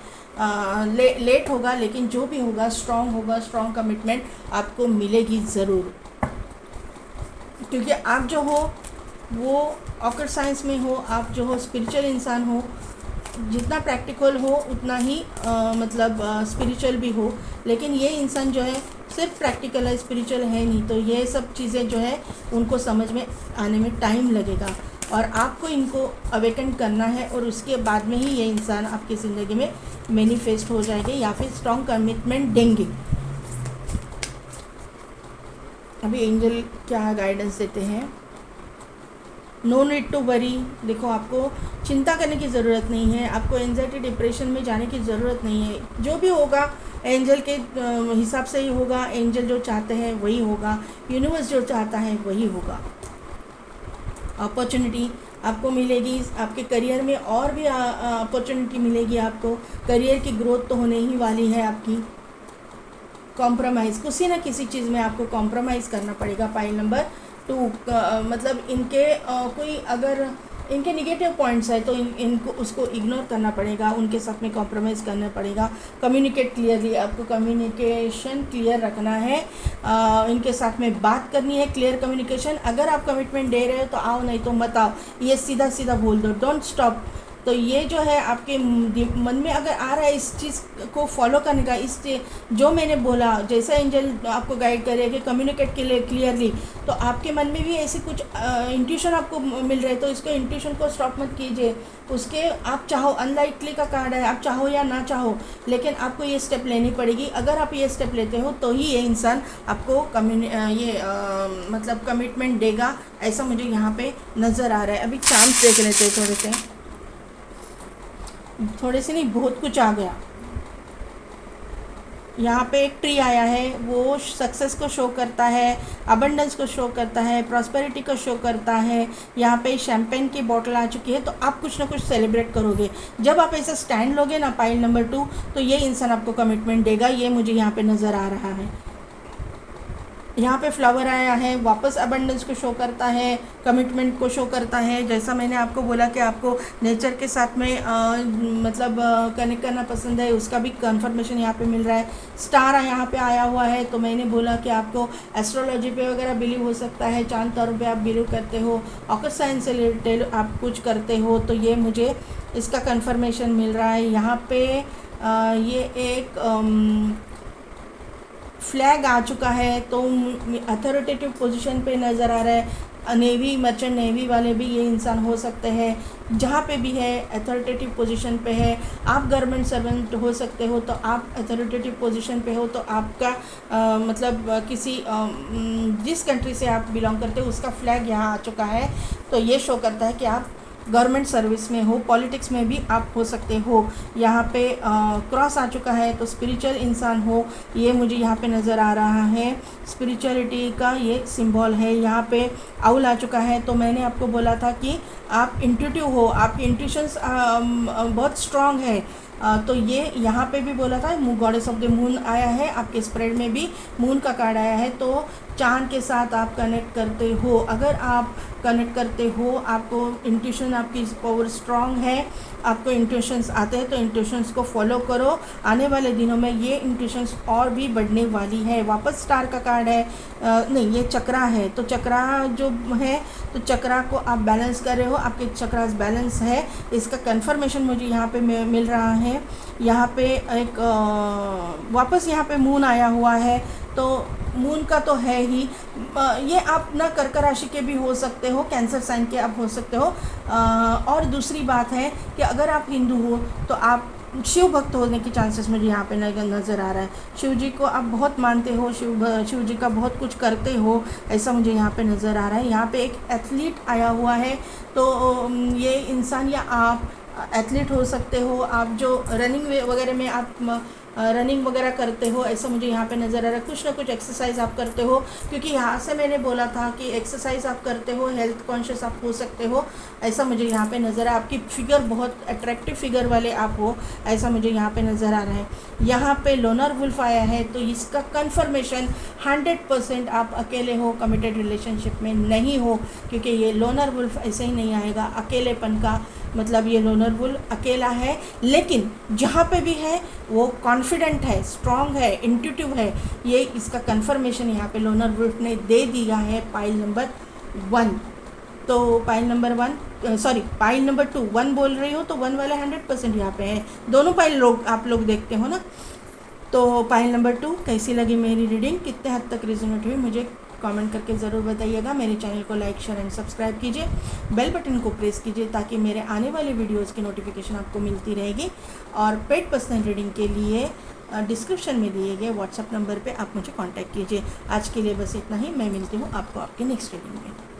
लेट होगा, लेकिन जो भी होगा स्ट्रॉन्ग होगा, स्ट्रॉन्ग कमिटमेंट आपको मिलेगी ज़रूर। क्योंकि आप जो हो वो ऑकल्ट साइंस में हो, आप जो हो स्पिरिचुअल इंसान हो, जितना प्रैक्टिकल हो उतना ही मतलब स्पिरिचुअल भी हो। लेकिन ये इंसान जो है सिर्फ प्रैक्टिकल है, स्पिरिचुअल है नहीं, तो ये सब चीज़ें जो है उनको समझ में आने में टाइम लगेगा, और आपको इनको अवेकन करना है, और उसके बाद में ही ये इंसान आपकी ज़िंदगी में मैनिफेस्ट हो जाएंगे या फिर स्ट्रॉन्ग कमिटमेंट देंगे। अभी एंजल क्या गाइडेंस देते हैं? No need to worry. देखो, आपको चिंता करने की ज़रूरत नहीं है, आपको एंजाइटी डिप्रेशन में जाने की ज़रूरत नहीं है। जो भी होगा एंजल के हिसाब से ही होगा, एंजल जो चाहते हैं वही होगा, यूनिवर्स जो चाहता है वही होगा। अपॉर्चुनिटी आपको मिलेगी, आपके करियर में और भी अपॉर्चुनिटी मिलेगी आपको, करियर की ग्रोथ तो होने ही वाली है आपकी। कॉम्प्रोमाइज़, किसी न किसी चीज़ में आपको कॉम्प्रोमाइज़ करना पड़ेगा। पाइल नंबर 2 मतलब इनके कोई अगर इनके निगेटिव पॉइंट्स है तो इनको उसको इग्नोर करना पड़ेगा, उनके साथ में कॉम्प्रोमाइज़ करना पड़ेगा। कम्युनिकेट क्लियरली, आपको कम्युनिकेशन क्लियर रखना है, इनके साथ में बात करनी है, क्लियर कम्युनिकेशन। अगर आप कमिटमेंट दे रहे हो तो आओ, नहीं तो मत आओ, ये सीधा सीधा बोल दो, डोंट स्टॉप। तो ये जो है आपके मन में अगर आ रहा है इस चीज़ को फॉलो करने का, इस जो मैंने बोला, जैसा एंजल आपको गाइड करे कि कम्युनिकेट के लिए क्लियरली, तो आपके मन में भी ऐसी कुछ इंट्यूशन आपको मिल रहे, तो इसको इंट्यूशन को स्टॉप मत कीजिए। उसके आप चाहो, अनलाइकली का कार्ड है, आप चाहो या ना चाहो, लेकिन आपको ये स्टेप लेनी पड़ेगी। अगर आप ये स्टेप लेते हो तो ही ये इंसान आपको मतलब कमिटमेंट देगा, ऐसा मुझे यहाँ पे नज़र आ रहा है। अभी चांस देख लेते हैं, थोड़े से नहीं, बहुत कुछ आ गया। यहाँ पे एक ट्री आया है, वो सक्सेस को शो करता है, अबंडेंस को शो करता है, प्रॉस्पेरिटी को शो करता है। यहाँ पे शैम्पेन की बोतल आ चुकी है, तो आप कुछ ना कुछ सेलिब्रेट करोगे। जब आप ऐसा स्टैंड लोगे ना, पाइल नंबर 2, तो ये इंसान आपको कमिटमेंट देगा, ये मुझे यहाँ पे नज़र आ रहा है। यहाँ पे फ्लावर आया है, वापस अबंडेंस को शो करता है, कमिटमेंट को शो करता है। जैसा मैंने आपको बोला कि आपको नेचर के साथ में मतलब कनेक्ट करना पसंद है, उसका भी कंफर्मेशन यहाँ पे मिल रहा है। स्टार यहाँ पे आया हुआ है, तो मैंने बोला कि आपको एस्ट्रोलॉजी पे वगैरह बिलीव हो सकता है, चांद तारों पे आप बिलीव करते हो, ऑकल्ट साइंस से रिलेटेड आप कुछ करते हो, तो ये मुझे इसका कंफर्मेशन मिल रहा है। यहाँ पे ये एक फ्लैग आ चुका है, तो अथॉरिटेटिव पोजीशन पे नज़र आ रहा है। नेवी, मर्चेंट नेवी वाले भी ये इंसान हो सकते हैं, जहाँ पे भी है अथॉरिटेटिव पोजीशन पे है। आप गवर्नमेंट सर्वेंट हो सकते हो, तो आप अथॉरिटेटिव पोजीशन पे हो, तो आपका मतलब किसी जिस कंट्री से आप बिलोंग करते हो उसका फ्लैग यहाँ आ चुका है, तो ये शो करता है कि आप गवर्नमेंट सर्विस में हो, पॉलिटिक्स में भी आप हो सकते हो। यहाँ पे क्रॉस आ चुका है, तो स्पिरिचुअल इंसान हो, ये मुझे यहाँ पे नज़र आ रहा है। स्पिरिचुअलिटी का ये सिंबल है। यहाँ पे आउल आ चुका है, तो मैंने आपको बोला था कि आप इंट्यूटिव हो, आपकी इंट्यूशंस बहुत स्ट्रॉन्ग है। तो ये यहाँ पे भी बोला था, गॉडेस ऑफ द मून आया है, आपके स्प्रेड में भी मून का कार्ड आया है। तो चांद के साथ आप कनेक्ट करते हो, अगर आप कनेक्ट करते हो, आपको इंट्यूशन, आपकी पावर स्ट्रॉन्ग है, आपको इंट्यूशंस आते हैं, तो इंट्यूशंस को फॉलो करो। आने वाले दिनों में ये इंट्यूशंस और भी बढ़ने वाली है। वापस स्टार का कार्ड है, नहीं, ये चक्रा है, तो चक्रा जो है, तो चक्रा को आप बैलेंस कर रहे हो, आपके चक्रास बैलेंस है, इसका कंफर्मेशन मुझे यहाँ पे मिल रहा है। यहाँ पे एक वापस यहाँ पे मून आया हुआ है, तो मून का तो है ही। ये आप ना कर्क राशि के भी हो सकते हो, कैंसर साइन के आप हो सकते हो। और दूसरी बात है कि अगर आप हिंदू हो तो आप शिव भक्त होने की चांसेस मुझे यहाँ पे नज़र आ रहा है। शिव जी को आप बहुत मानते हो, शिव जी का बहुत कुछ करते हो, ऐसा मुझे यहाँ पे नज़र आ रहा है। यहाँ पे एक एथलीट आया हुआ है, तो ये इंसान या आप एथलीट हो सकते हो, आप जो रनिंग वगैरह में आप रनिंग वगैरह करते हो, ऐसा मुझे यहाँ पे नज़र आ रहा है। कुछ ना कुछ एक्सरसाइज आप करते हो, क्योंकि यहाँ से मैंने बोला था कि एक्सरसाइज आप करते हो, हेल्थ कॉन्शियस आप हो सकते हो, ऐसा मुझे यहाँ पे नज़र आ। आपकी फिगर बहुत अट्रैक्टिव फिगर वाले आप हो, ऐसा मुझे यहाँ पे नज़र आ रहा है। यहाँ पे लोनर वुल्फ आया है, तो इसका कन्फर्मेशन 100% आप अकेले हो, कमिटेड रिलेशनशिप में नहीं हो, क्योंकि ये लोनर वुल्फ ऐसे ही नहीं आएगा। अकेलेपन का मतलब ये लोनर वुल्फ अकेला है, लेकिन जहाँ पे भी है वो कॉन्फिडेंट है, स्ट्रॉन्ग है, इंट्यूटिव है। ये इसका कन्फर्मेशन यहाँ पे लोनर वुल्फ ने दे दिया है पाइल नंबर 1। तो पाइल नंबर 2 1 बोल रही हो, तो 1 वाले 100% यहाँ पे है। दोनों पाइल आप लोग देखते हो ना। तो पाइल नंबर 2 कैसी लगी मेरी रीडिंग, कितने हद तक रिजोनेट हुई, मुझे कमेंट करके ज़रूर बताइएगा। मेरे चैनल को लाइक, शेयर एंड सब्सक्राइब कीजिए, बेल बटन को प्रेस कीजिए, ताकि मेरे आने वाले वीडियोज़ की नोटिफिकेशन आपको मिलती रहेगी। और पेड पर्सनल रीडिंग के लिए डिस्क्रिप्शन में दिए गए व्हाट्सएप नंबर पे आप मुझे कांटेक्ट कीजिए। आज के लिए बस इतना ही। मैं मिलती हूँ आपको आपके नेक्स्ट रीडिंग में।